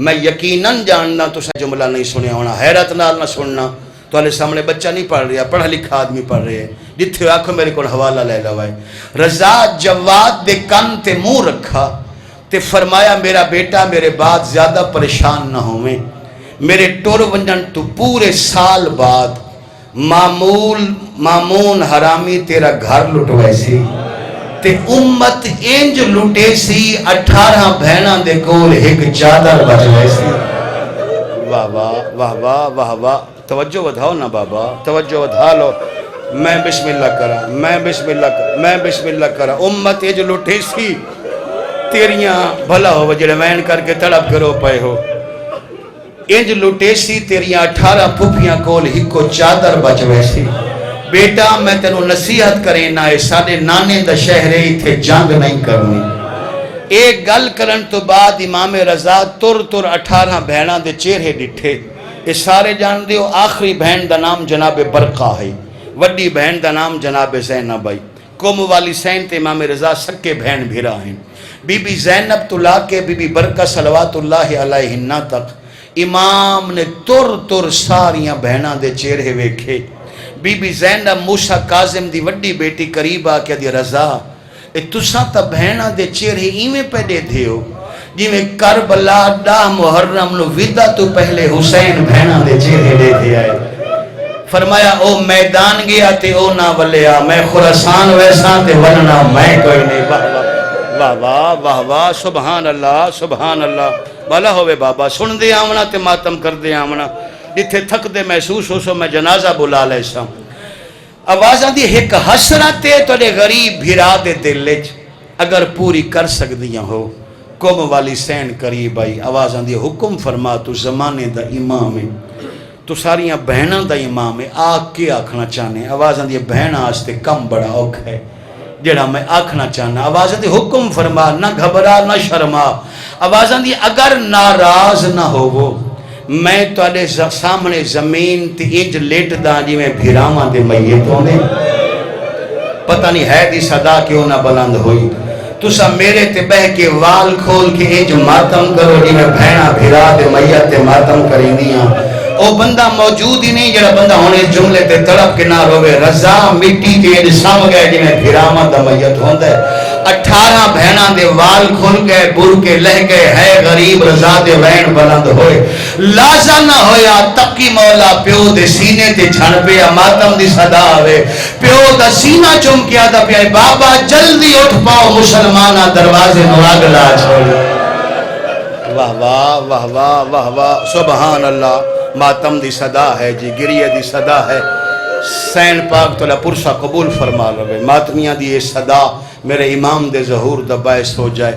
میں یقیناً جاننا تو سا جملہ نہیں سنے ہونا، حیرت نال نہ سننا. تو علیہ سامنے بچہ نہیں پڑھ رہا، پڑھا لکھا آدمی پڑھ رہے ہیں. جتھے آکھو میرے کو حوالہ لے لوائے. رضا جواد دے کن تے منہ رکھا تے فرمایا میرا بیٹا میرے بعد زیادہ پریشان نہ ہوئے. میرے ٹور ونجن تو پورے سال بعد مامون حرامی تیرا گھر لٹوائے سی تے امت انج لٹے سی. 18 بہناں دے کول ایک چادر بچوائے سی. واہ واہ واہ واہ واہ واہ. توجہ ودھاؤ نا بابا، توجہ ودھا لو. میں بسم اللہ کرا، میں بسم اللہ کرا، میں بسم اللہ کرا. امت انج لٹے سی تیریاں بھلا ہو جڑے وین کر کے تڑپ کرو پائے ہو. انج لٹے سی تیریاں 18 پھوپھیاں کول ہکو چادر بچوے سی. بیٹا میں تینو نصیحت کریں نہ اے ساڈے نانے دا شہر ہے ایتھے جنگ نہیں کرنی. ایک گل کرن تو بعد امام رضا تر تر 18 بہناں دے چہرے ڈٹھے. اے سارے جان دیو آخری بہن دا نام جناب برقہ ہے، وڈی بہن دا نام جناب زینب ہے. قوم والی سین تے امام رضا سکے بہن بھیرا ہیں. بی بی زینب تو لا کے بی بی برقہ صلوات اللہ علیہنہ تک امام نے تر تر ساریاں بہناں دے چہرے ویکھے. بی بی زینب موسیٰ کاظم دی وڈی بیٹی قریب آ کے دی رضا اے تساں تا بہناں دے چہرے ایویں پہ دے دیو جویں کربلا 10 محرم نو ودا تو پہلے حسین بہناں دے چہرے دے دے آئے. فرمایا او میدان گیا تے او نہ ولیا، میں خراسان ویسا تے ولنا میں کوئی نہیں. واہ واہ واہ واہ سبحان اللہ سبحان اللہ. بالا ہوئے بابا سن دے آمنا تے ماتم کر دے آمنا. جتھے تھک دے محسوس ہو سو میں جنازہ بلا لے سا. آوازاں دی ایک حسرت ہے توڑے غریب بھیرا دے دلچ اگر پوری کر سکدیاں ہو. قوم والی سین قریب آئی. آوازاں دی حکم فرما تو زمانے دا امام ہے، تو ساریاں بہناں دا امام ہے. آگ کے آکھنا چاہنے آوازاں دی بہناں آستے کم بڑا اوکھ ہے جڑا میں آکھنا چاہنا. آوازاں دی حکم فرما نہ گھبرا نہ شرما. آوازاں دی اگر ناراض نہ ہو وہ میں تواڈے سامنے زمین تے انج لیٹ دا جی میں بھیراواں دے میتوں نے. پتہ نہیں ہے دی صدا کیوں نہ بلند ہوئی. تسا میرے تے بہ کے وال کھول کے انج ماتم کرو جی میں بہنا بھیرا دے میت تے ماتم کرینیاں. او بندہ موجود ہی نہیں جڑا بندہ ہونے اس جملے تے تڑپ کے نہ روے. رضا مٹی تے انج سام گئے جی میں بھیراواں دا میت ہوندا ہے. 18 بہناں دے وال کھل گئے بر کے لہ گئے ہے غریب رضا دے وین بلند ہوئے لازا نہ ہویا تقی مولا پیو دے سینے تے جھڑ پیا ماتم دی صدا آوے پیو دا سینہ چم کیا دا پیا بابا جلدی اٹھ پاؤ مسلمانہ دروازے نو آگ لا چھوڑ واہ واہ واہ واہ واہ واہ سبحان اللہ ماتم دی صدا ہے جی گریہ دی صدا ہے سین پاک تولا پرسہ قبول فرما لوے ماتمیاں دی یہ صدا میرے امام دے ظہور دا باعث ہو جائے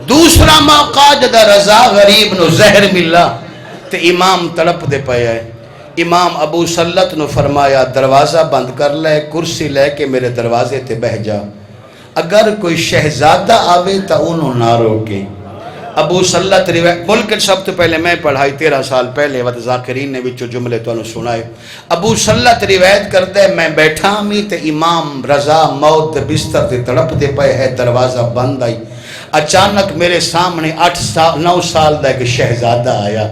دوسرا موقع جدہ رضا غریب نو زہر ملا تے امام تڑپ دے پایا ہے امام ابو سلط نو فرمایا دروازہ بند کر لے کرسی لے کے میرے دروازے تے بہ جا اگر کوئی شہزادہ آوے تا انہوں نہ روکے ابو سلط روایت ملک سب تو پہلے میں پڑھائی 13 سال پہلے وقت ذاکرین نے وچو جملے تو انہوں سنائے ابو سلط روایت کر دے میں بیٹھا ہمی تے امام رضا موت دے بستر تے تڑپ دے پئے ہے دروازہ بند آئی اچانک میرے سامنے 9 سال دا ایک شہزادہ آیا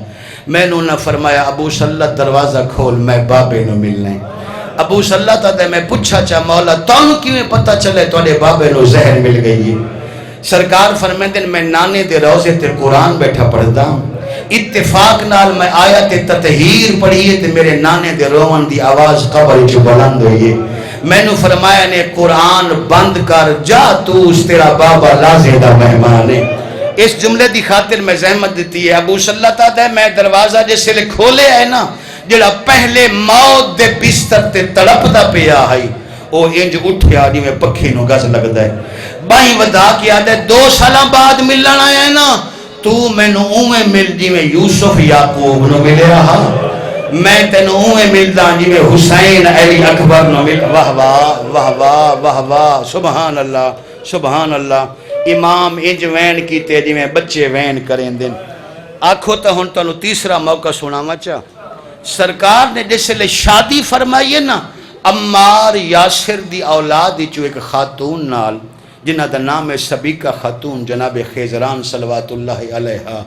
میں نے انہوں فرمایا ابو سلط دروازہ کھول میں بابے نو ملنے ابو سلط آتے میں پوچھا چاہ مولا تانوں کیوں پتہ چلے توڑے بابے نو زہر مل گئی ہے سرکار فرمائیں میں نانے دے روزے تے قرآن بیٹھا پڑھتا ہوں اتفاق نال میں آیت تطہیر پڑھیے تے میرے نانے دے روان دی آواز قبر جو بلند ہوئیے میں نے فرمایا نے قرآن بند کر جا تو اس تیرا بابا لازے دا مہمان ہے اس جملے دی خاطر میں زحمت دیتی ہے ابو صلی اللہ تعالیٰ میں دروازہ جیسے لے کھولے ہے نا جڑا پہلے موت دے بستر تے تڑپ دا پیا ہے وہ انج اٹھیا جی میں پکھی نو گز لگ دے بائی ودا کیا دے 2 سالہ بعد ملنا آیا ہے نا تو میں نو اوے مل جی میں یوسف یعقوب نو ملے رہا میں تینو اوے مل دا جی میں حسین علی اکبر نو مل واہ واہ واہ واہ واہ واہ سبحان اللہ سبحان اللہ امام انج وین کیتے جی میں بچے وین کریں دن آکھو تا ہن تانوں تیسرا موقع سناواں چا سرکار نے جیسے لے شادی فرمائی ہے نا عمار یاسر دی اولاد چو ایک خاتون نال جنہ دا نام ہے سبیکہ خاتون جناب خیزران صلوات اللہ علیہ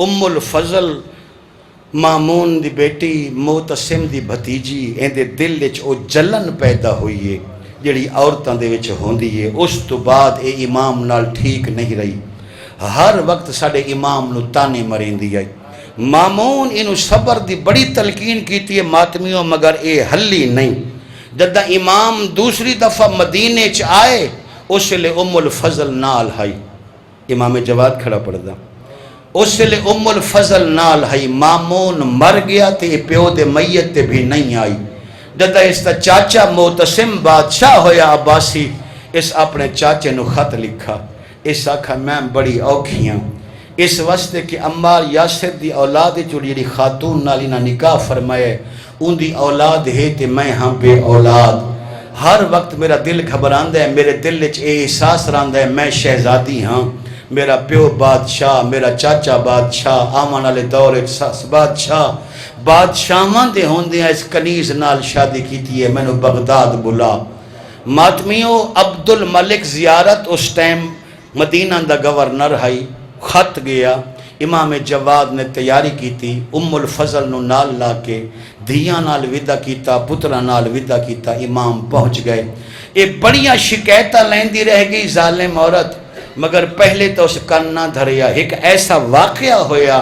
ام الفضل مامون دی بیٹی معتصم دی بھتیجی این دے دل وچ او جلن پیدا ہوئی ہے جڑی عورتاں دے وچ ہوندی ہے اس تو بعد اے امام نال ٹھیک نہیں رہی ہر وقت ساڈے امام نو تانے مریندی ہے مامون انہوں صبر دی بڑی تلقین کیتی ہے ماتمیوں مگر اے حلی نہیں جدہ امام دوسری دفعہ مدینے چ آئے اس لئے ام الفضل نال ہائی امام جواد کھڑا پڑ دا اس لئے ام الفضل نال ہائی مامون مر گیا تے پیو دے میت تے بھی نہیں آئی جدہ اس تا چاچا معتصم بادشاہ ہویا عباسی اس اپنے چاچے نو خط لکھا اس آکھا میں بڑی اوکھیاں اس واسطے کہ عمار یاسر دی اولاد جڑی خاتون نالی نہ نکاح فرمائے ان دی اولاد ہے تے میں ہاں بے اولاد ہر وقت میرا دل گھبراندہ ہے میرے دل وچ اے احساس راندہ ہے میں شہزادی ہاں میرا پیو بادشاہ میرا چاچا بادشاہ آمان والے دور بادشاہ بادشاہاں دے ہوندے ہیں اس کنیز نال شادی کیتی ہے میں نے بغداد بلا ماتمیوں عبد الملک زیارت اس ٹائم مدینہ دا گورنر ہائی خط گیا امام جواد نے تیاری کی تھی ام الفضل نو نال لا کے دھیاں نال ودا کیتا پترہ نال ودا کیتا امام پہنچ گئے اے بڑیاں شکایتہ لیندی رہ گئی ظالم عورت مگر پہلے تو اس کنہ دھریا ایک ایسا واقعہ ہویا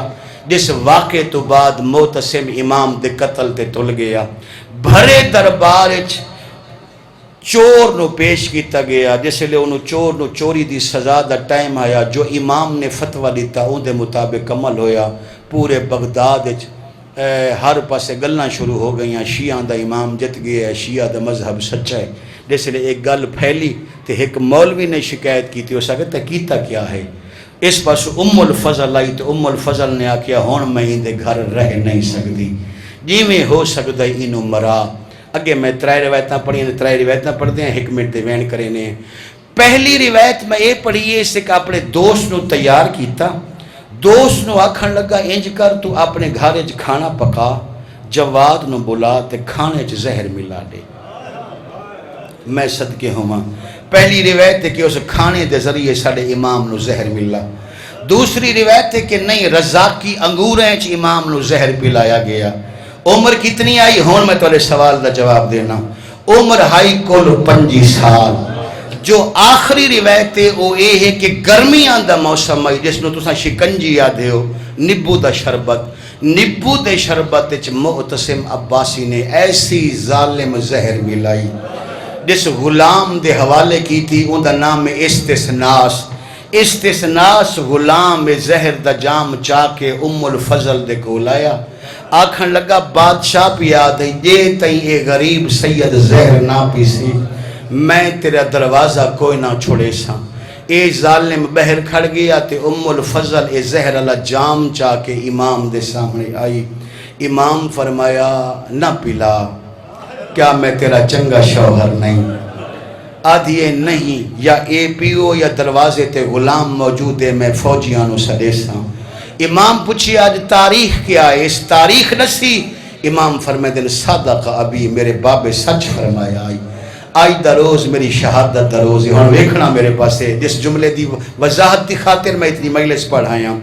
جس واقعے تو بعد معتصم امام دے قتل تے تل گیا بھرے دربار چور نو پیش کیتا گیا جس لئے انہوں چور نو چوری دی سزا دا ٹائم آیا جو امام نے فتوہ لیتا ان دے مطابق عمل ہویا پورے بغداد ہر پاسے گلنا شروع ہو گئیاں شیعہ دا امام جت گیا ہے شیعہ دا مذہب سچا ہے جس لئے ایک گل پھیلی تو ایک مولوی نے شکایت کی تھی ہو سکتا کیتا کیا ہے اس پاس ام الفضل آئی تو ام الفضل نے آکیا ہون میں ہی دے گھر رہ نہیں سکتی جی میں ہو سکتا ہے انہوں مرا اگے میں 3 روایتاں پڑھی ہیں 3 روایتاں پڑھ دیں 1 منٹ دے وین کریں نے پہلی روایت میں اے پڑھی ہے اس سے کہ اپنے دوست نو تیار کیتا دوست نو آکھن لگا انج کر تو اپنے گھارے چ کھانا پکا جواد نو بلا تے کھانے چ زہر ملا دے میں صدقے ہوں پہلی روایت ہے کہ اس کھانے دے ذریعے ساڑے امام نو زہر ملا دوسری روایت ہے کہ نہیں رزاقی انگوریں چ امام نو زہر پلایا گیا عمر کتنی آئی ہون میں تولے سوال دا جواب دینا عمر ہائی کل 25 سال جو آخری روایت ہے وہ یہ ہے کہ گرمیاں دا موسم ہے جس نو تساں شکنجی یاد ہو، نیبو دا شربت، نیبو دے شربت وچ معتصم عباسی نے ایسی ظالم زہر ملائی جس غلام دے حوالے کی تھی، ان دا نام استثناس۔ استثناس غلام زہر دا جام چاہ کے ام الفضل دے کو لایا، آکھن لگا بادشاہ پی یاد ہے جے تئیں اے غریب سید زہر نہ پیسی میں تیرا دروازہ کوئی نہ چھوڑے سا۔ اے ظالم بہر کھڑ گیا تے ام الفضل اے زہر اللہ جام چاہ کے امام دے سامنے آئی۔ امام فرمایا نہ پلا، کیا میں تیرا چنگا شوہر نہیں؟ آدھیے نہیں، یا اے پیو یا دروازے تے غلام موجود ہے میں فوجیانوں سدے سا۔ امام پوچھی آج تاریخ کیا ہے؟ اس تاریخ نسی؟ امام فرمائے دن صادق ابھی، میرے باب سچ فرمایا آئی دا روز میری شہادت دا روز ہے۔ ہن ویکھنا میرے پاس ہے جس جملے دی وضاحت دی خاطر میں اتنی مجلس پڑھایا۔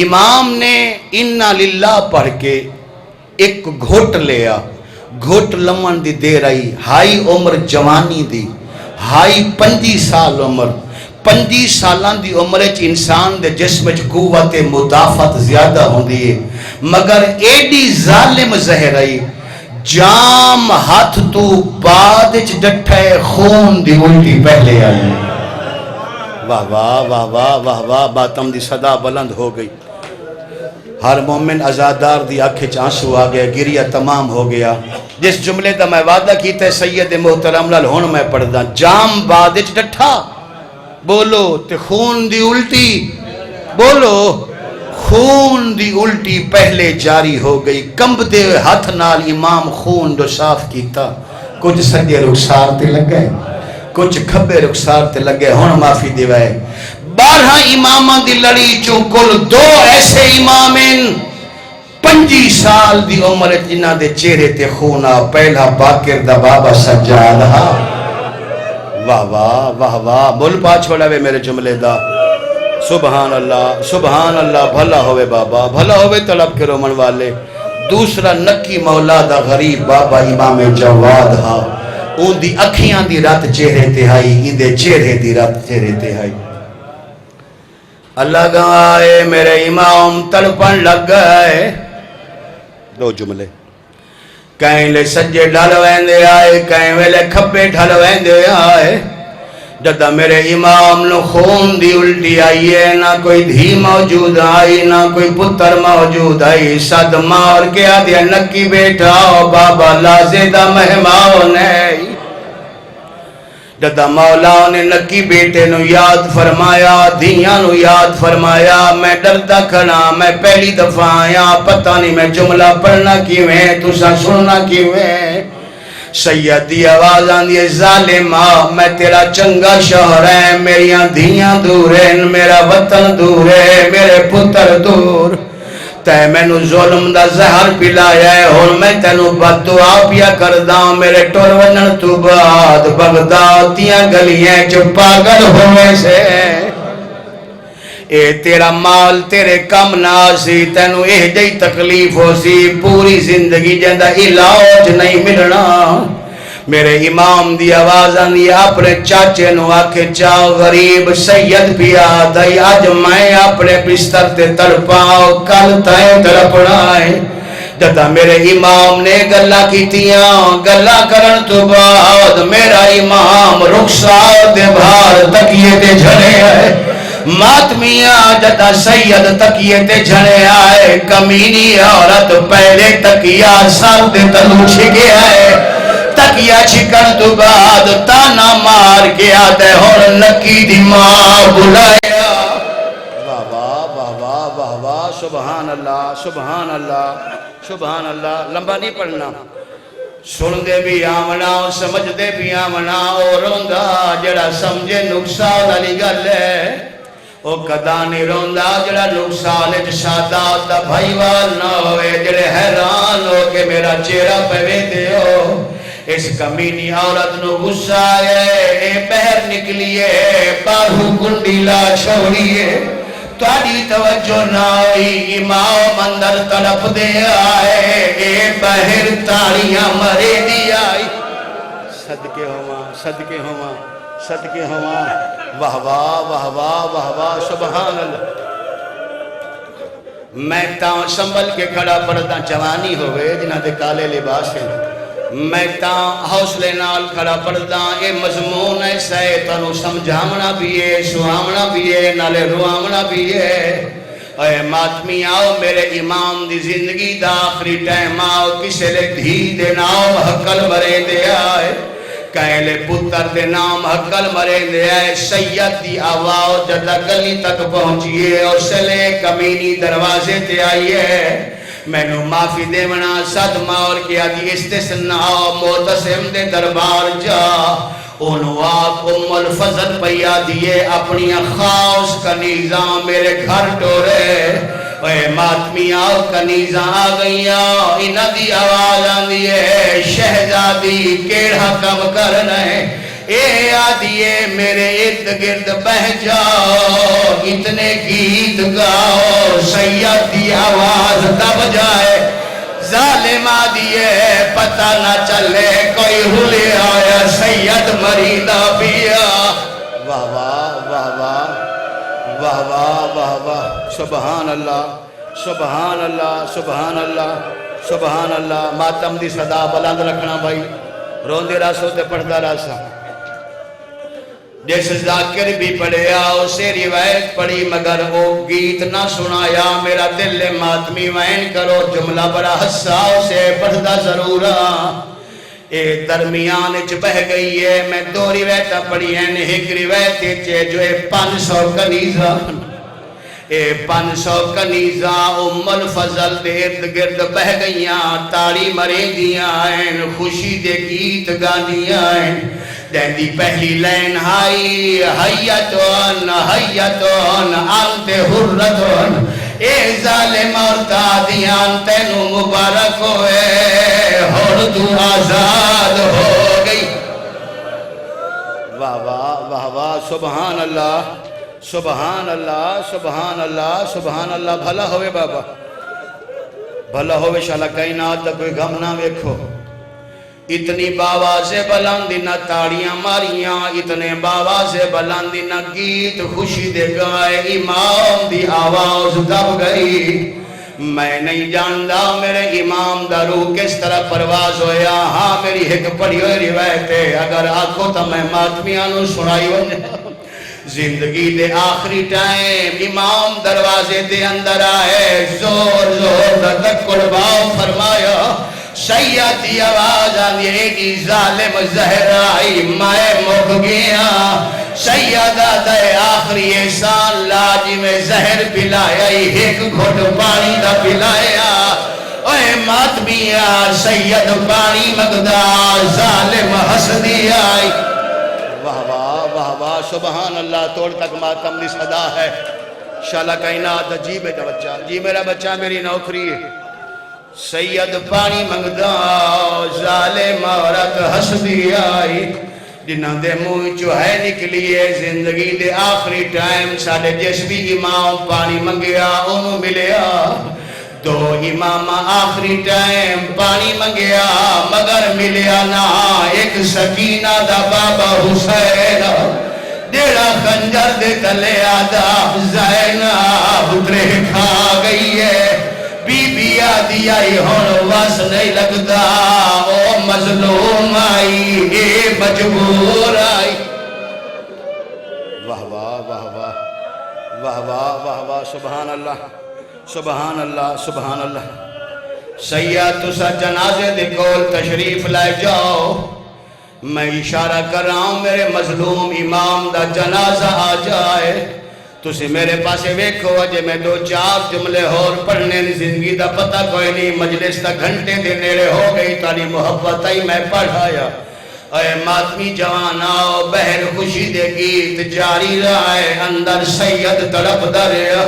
امام نے انا للہ پڑھ کے ایک گھوٹ لیا، گھوٹ لمن دی دیر آئی، ہائی عمر جوانی دی، ہائی 25 سال عمر، 25 سالان دی عمر چ انسان دے جسم چ قوت مدافعت زیادہ ہوندی ہے، مگر ایڈی ظالم زہر آئی جام ہاتھ تو بعد چ ڈٹھے خون دی الٹی پہلے آئی۔ واہ واہ واہ واہ واہ واہ، باتم دی صدا بلند ہو گئی۔ ہر مومن ازادار دی آنکھیں چ آنسو آ گیا، گریہ تمام ہو گیا۔ جس جملے دا میں وعدہ کیتا ہے سید محترم لال ہن میں پڑھدا، جام بعد وچ ڈٹھا، بولو تے خون دی الٹی، بولو خون دی الٹی پہلے جاری ہو گئی۔ کمب دے ہاتھ نال امام خون جو صاف کیتا، کچھ سجے رخسار تے لگے، کچھ کھبے رخسار تے لگے، ہن معافی دیوائے۔ 12 اماماں دی لڑی چوں کل 2 ایسے امام ہیں 25 سال دی عمر جنہ دے چہرے تے خون آ، پہلا باقر دا بابا سجاد ہا۔ واہ واہ واہ واہ، مل پا چھوڑا وے میرے جملے دا۔ سبحان اللہ سبحان اللہ، بھلا ہوئے بابا، بھلا ہوئے طلب کے رومن والے۔ دوسرا نکی مولا دا غریب بابا امام جواد ہا، اون دی اکھیاں دی رات چہرے تے آئی، ان دے چہرے دی رات چہرے تے آئی۔ اللہ گوائے میرے امام تڑپن لگ گئے۔ 2 جملے، کہیں لے سجے ڈھل ویندے آئے، کہیں ویلے کھبے ڈھل ویندے آئے۔ جدہ میرے امام نو خون دی الٹی آئی ہے، نہ کوئی دھی موجود آئی، نہ کوئی پتر موجود آئی، صد مار کے آدھیا نکی بیٹھاؤ بابا لازدہ مہماؤں نہیں۔ جدہ مولا نے نکی بیٹے نو یاد فرمایا، دھیاں نو یاد فرمایا، میں ڈردہ کھڑا، میں پہلی دفعہ آیا، پتہ نہیں میں جملہ پڑھنا کیویں، تسا سننا کیویں۔ سید دی آواز آندھی ظالمہ، میں تیرا چنگا شوہر ہے، میریاں دھیاں دور ہیں، میرا وطن دور ہے، میرے پتر دور، تے میں نو ظلم دا زہر پلایا ہے، اور میں تینو بد دعا پیا کرداں، میرے ٹور ونن تو بعد بغداد دیاں گلیاں چ پاگل ہوئے سے۔ اے تیرا مال تیرے کم نہ سی، تینو اے جئی تکلیف ہو سی، پوری زندگی جندہ علاج نہیں ملنا۔ میرے امام دی آواز آنی اپنے چاچے نو آکھے چاہ غریب سید پیا دائی، آج میں اپنے بستر تے تڑپاؤ، کل تائیں تڑپڑائیں۔ جدہ میرے امام نے گلہ کیتیاں، گلہ کرن تو بعد میرا امام رخسار دے بھار تکیے تے جھڑے آئے۔ ماتمیاں جدہ سید تکیے تے جھڑے آئے، کمینی عورت پہلے تکیہ سر دے تلو چھکے آئے، تکیہ چھکن تو بعد تانا مار کے آتے اور نکی دی ماں بلایا۔ واہ واہ واہ واہ واہ واہ، سبحان اللہ سبحان اللہ سبحان اللہ۔ لمبا نہیں پڑھنا، سن دے بھی آمنا، سمجھ دے بھی آمنا، اور روندہ جڑا سمجھے نقصان علی گل ہے، او کدا نہیں روندہ جڑا نقصان سادات دا بھائی وال نہ ہوئے، جڑے حیران ہو کہ میرا چہرہ پہ دے ہو۔ اس کمینی عورت نو غصہ آئے، اے بہر نکلیے، باہو کنڈی لا چھوڑیے، تاری توجہ نہ ہوئی، امام اندر طرف دے آئے، اے بہر تاریاں مرے دی آئی۔ صدقے ہوا صدقے ہوا واہ واہ واہ واہ واہ واہ سبحان اللہ میں تاں سنبھل کے کھڑا پڑھدا جوانی ہوئے جنہاں دے کالے لباس ہیں میں تاں حوصلے نال کھڑا پڑھدا اے مضمون ایسا ہے تانوں سمجھاونا بھی ہے سہاونا بھی ہے نالے رواونا بھی ہے اے ماتمی آؤ میرے امام دی زندگی دا آخری ٹائم آؤ کسے لے دھی دے نام حقل مرے دے آئے کہلے پتر دے نام حقل مرے دے آئے سید دی آواؤ جدہ گلی تک پہنچیے اور سلے کمینی دروازے تے آئیے میں نو معافی دے منا صدمہ اور کیا دی استثناء معتصم دے دربار جا انہوں آپ الفضل پیا دیے اپنی خاص کنیزاں میرے گھر ٹورے اے ماتمی آؤ کنیزاں آ گئیاں انہ دی آواز آن دیئے شہزادی کیڑا کم کرنے اے آدھیے میرے ارد گرد بہ جاؤ اتنے گیت گاؤ سید دی آواز دب جائے ظالم آدھیے پتہ نہ چلے کوئی ہلے آیا سید مریدہ بیا واہ واہ واہ واہ واہ واہ واہ واہ سبحان اللہ سبحان اللہ سبحان اللہ سبحان اللہ ماتم دی صدا بلند رکھنا بھائی روندے راسو تے پڑھدا راسا جیسے ذاکر بھی پڑھیا اسے روایت پڑھی مگر وہ گیت نہ سنایا میرا دل ماتمی وین کرو جملہ بڑا حساس سے پڑھدا ضرور اے درمیان اچ بہ گئی ہے میں دو روایتہ پڑھی ہیں ایک روایت اچ جو ہے 500 کنیزہ اے 500 کنیزہ ام الفضل دے ارد گرد بہ گئیاں تاڑی مرے دیاں ہیں خوشی دے گیت گانیاں ہیں دی پہلی لین ہائی حیتون حیتون انت حرتون اے ظالم اور تادیان تینو مبارک ہوئے اور تو آزاد ہو گئی واہ واہ واہ واہ سبحان اللہ سبحان اللہ سبحان اللہ سبحان اللہ بھلا ہوئے بابا بھلا ہوئے شاءاللہ کائنات دا کوئی غم نہ ویکھو اتنی باوازِ بلندی نہ تاڑیاں ماریاں اتنے باوازِ بلندی نہ گیت خوشی دے گائے امام دی آواز دب گئی میں نہیں جاندہ میرے امام دا روح کس طرح پرواز ہویا ہاں میری ایک پڑھی ہوئی روایت ہے اگر آنکھوں تا میں ماتمیانوں سنائی ہونے زندگی دے آخری ٹائم امام دروازے دے اندر آئے زور زور دک قرباؤ فرمایا سیدی آواز آنی ایڈی ظالم زہرائی مائے مک گیا سیدہ دے آخری احسان لاجی میں زہر پلایا ایک گھٹ پانی دا پلایا اے ماتمیہ سید پانی مقدہ ظالم حسدی آئی واہ واہ واہ واہ سبحان اللہ توڑ تک ماتم دی صدا ہے شاءاللہ کائنات جی بیٹا بچہ جی میرا بچہ میری نوکری ہے سید پانی منگدا ظالم عورت حسدی آئی جنہاں دے منہ جو ہے نکلیے زندگی دے آخری ٹائم ساڑے جس بھی امام پانی منگیا انہوں ملیا دو امام آخری ٹائم پانی منگیا مگر ملیا نا ایک سکینہ دا بابا حسین دیڑا خنجر دے تلے آدھا زینب اترے کھا گئی ہے بی بی آدھی آئی ہون واس نہیں لگتا او مظلوم آئی اے مجبور آئی واہ واہ واہ واہ واہ واہ واہ واہ سبحان اللہ سبحان اللہ سبحان اللہ سیاد تسا جنازے دے کول تشریف لائے جاؤ میں اشارہ کر رہا ہوں میرے مظلوم امام دا جنازہ آ جائے تُسی میرے پاسے ویکھو اجے میں دو چار جملے اور پڑھنے زندگی دا پتہ کوئی نہیں مجلس تا گھنٹے دے نیڑے ہو گئی تاری محبت آئی میں پڑھایا اے ماتمی جوان آؤ بہر خوشی دے گیت جاری رائے اندر سید تڑپ دریا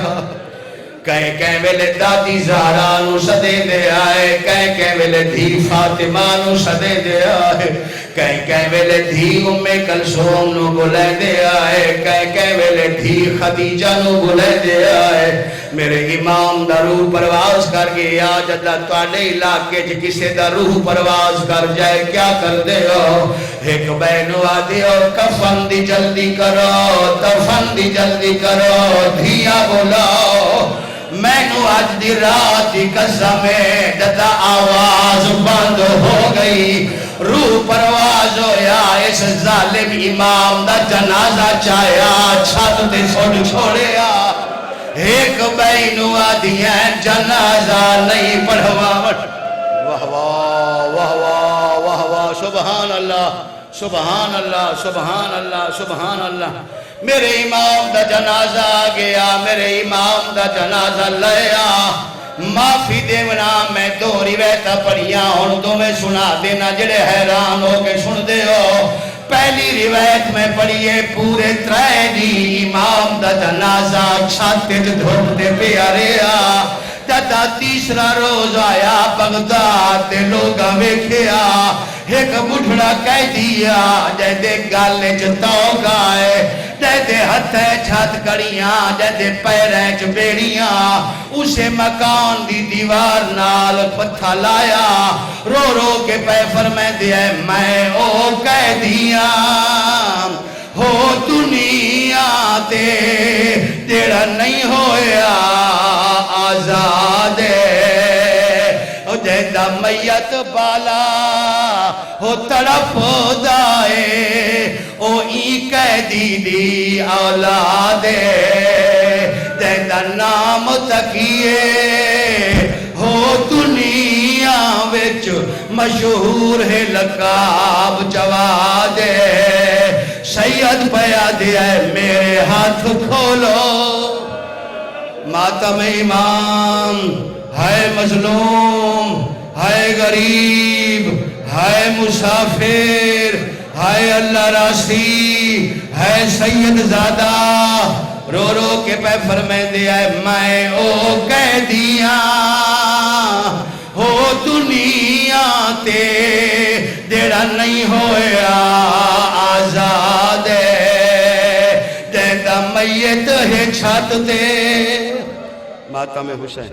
کہیں ویلے دادی زہرانو صدے دے آئے کہیں ویلے دھی فاطمانو صدے دے آئے کہیں ویلے دھی امی کلثوم نو بلے دے آئے، کہیں ویلے دھی خدیجہ نو بلے دے آئے۔ میرے امام دا روح پرواز کر گیا، جدہ تواڈے علاقے چ کسے دا روح پرواز کر جائے کیا کر دے ہو؟ ایک بینو آدھی ہو کفن دی جلدی کرو، دفن دی جلدی کرو، دھیا بلاؤ۔ میں نو آج دی رات دی قسم ہے، جدہ آواز بند ہو گئی، روح پرواز ہویا، اس ظالم امام دا جنازہ چاہیا، چھت تے چھوڑیا۔ ایک بینو آدھیاں جنازہ نہیں پڑھوا۔ واہ واہ واہ واہ واہ واہ، سبحان اللہ سبحان اللہ سبحان اللہ سبحان اللہ۔ میرے امام دا جنازہ آ گیا، میرے امام دا جنازہ لیا۔ معافی دیونا، میں دو روایتاں پڑھیاں ہن تو میں سنا دینا جڑے حیران ہو کے سن دے ہو۔ پہلی روایت میں پڑھیے پورے ترے دی امام دا جنازہ چھاتے دھوپ دے پیاریا۔ جدہ تیسرا روز آیا بغداد دے لوگاں ویکھیا، ایک بڑھڑا کہہ دیا جیدے گالے چتاؤ گائے، جیدے ہتھے چھت کڑیاں، جیدے پیریں چ بیڑیاں، اسے مکان دی دیوار نال پتھا لایا، رو رو کے پہ فرمائے دیا میں او کہہ دیا ہو دنیا تے تیرا نہیں ہویا آزاد جیدہ میت بالا ہو تڑپ دائے او ای قیدی دی اولاد جیدہ نام تکیے ہو دنیا وچ مشہور ہے لقاب جواد سید پیا دیا میرے ہاتھ کھولو ماتم امام ہے مظلوم ہے غریب ہے مسافر ہے اللہ راسی ہے سید زادہ رو رو کے پہ فرمائے دیا میں او کہہ دیا ہو دنیا تے جیڑا نہیں ہویا آزاد جیدہ میت ہے چھت تے ماتم حسین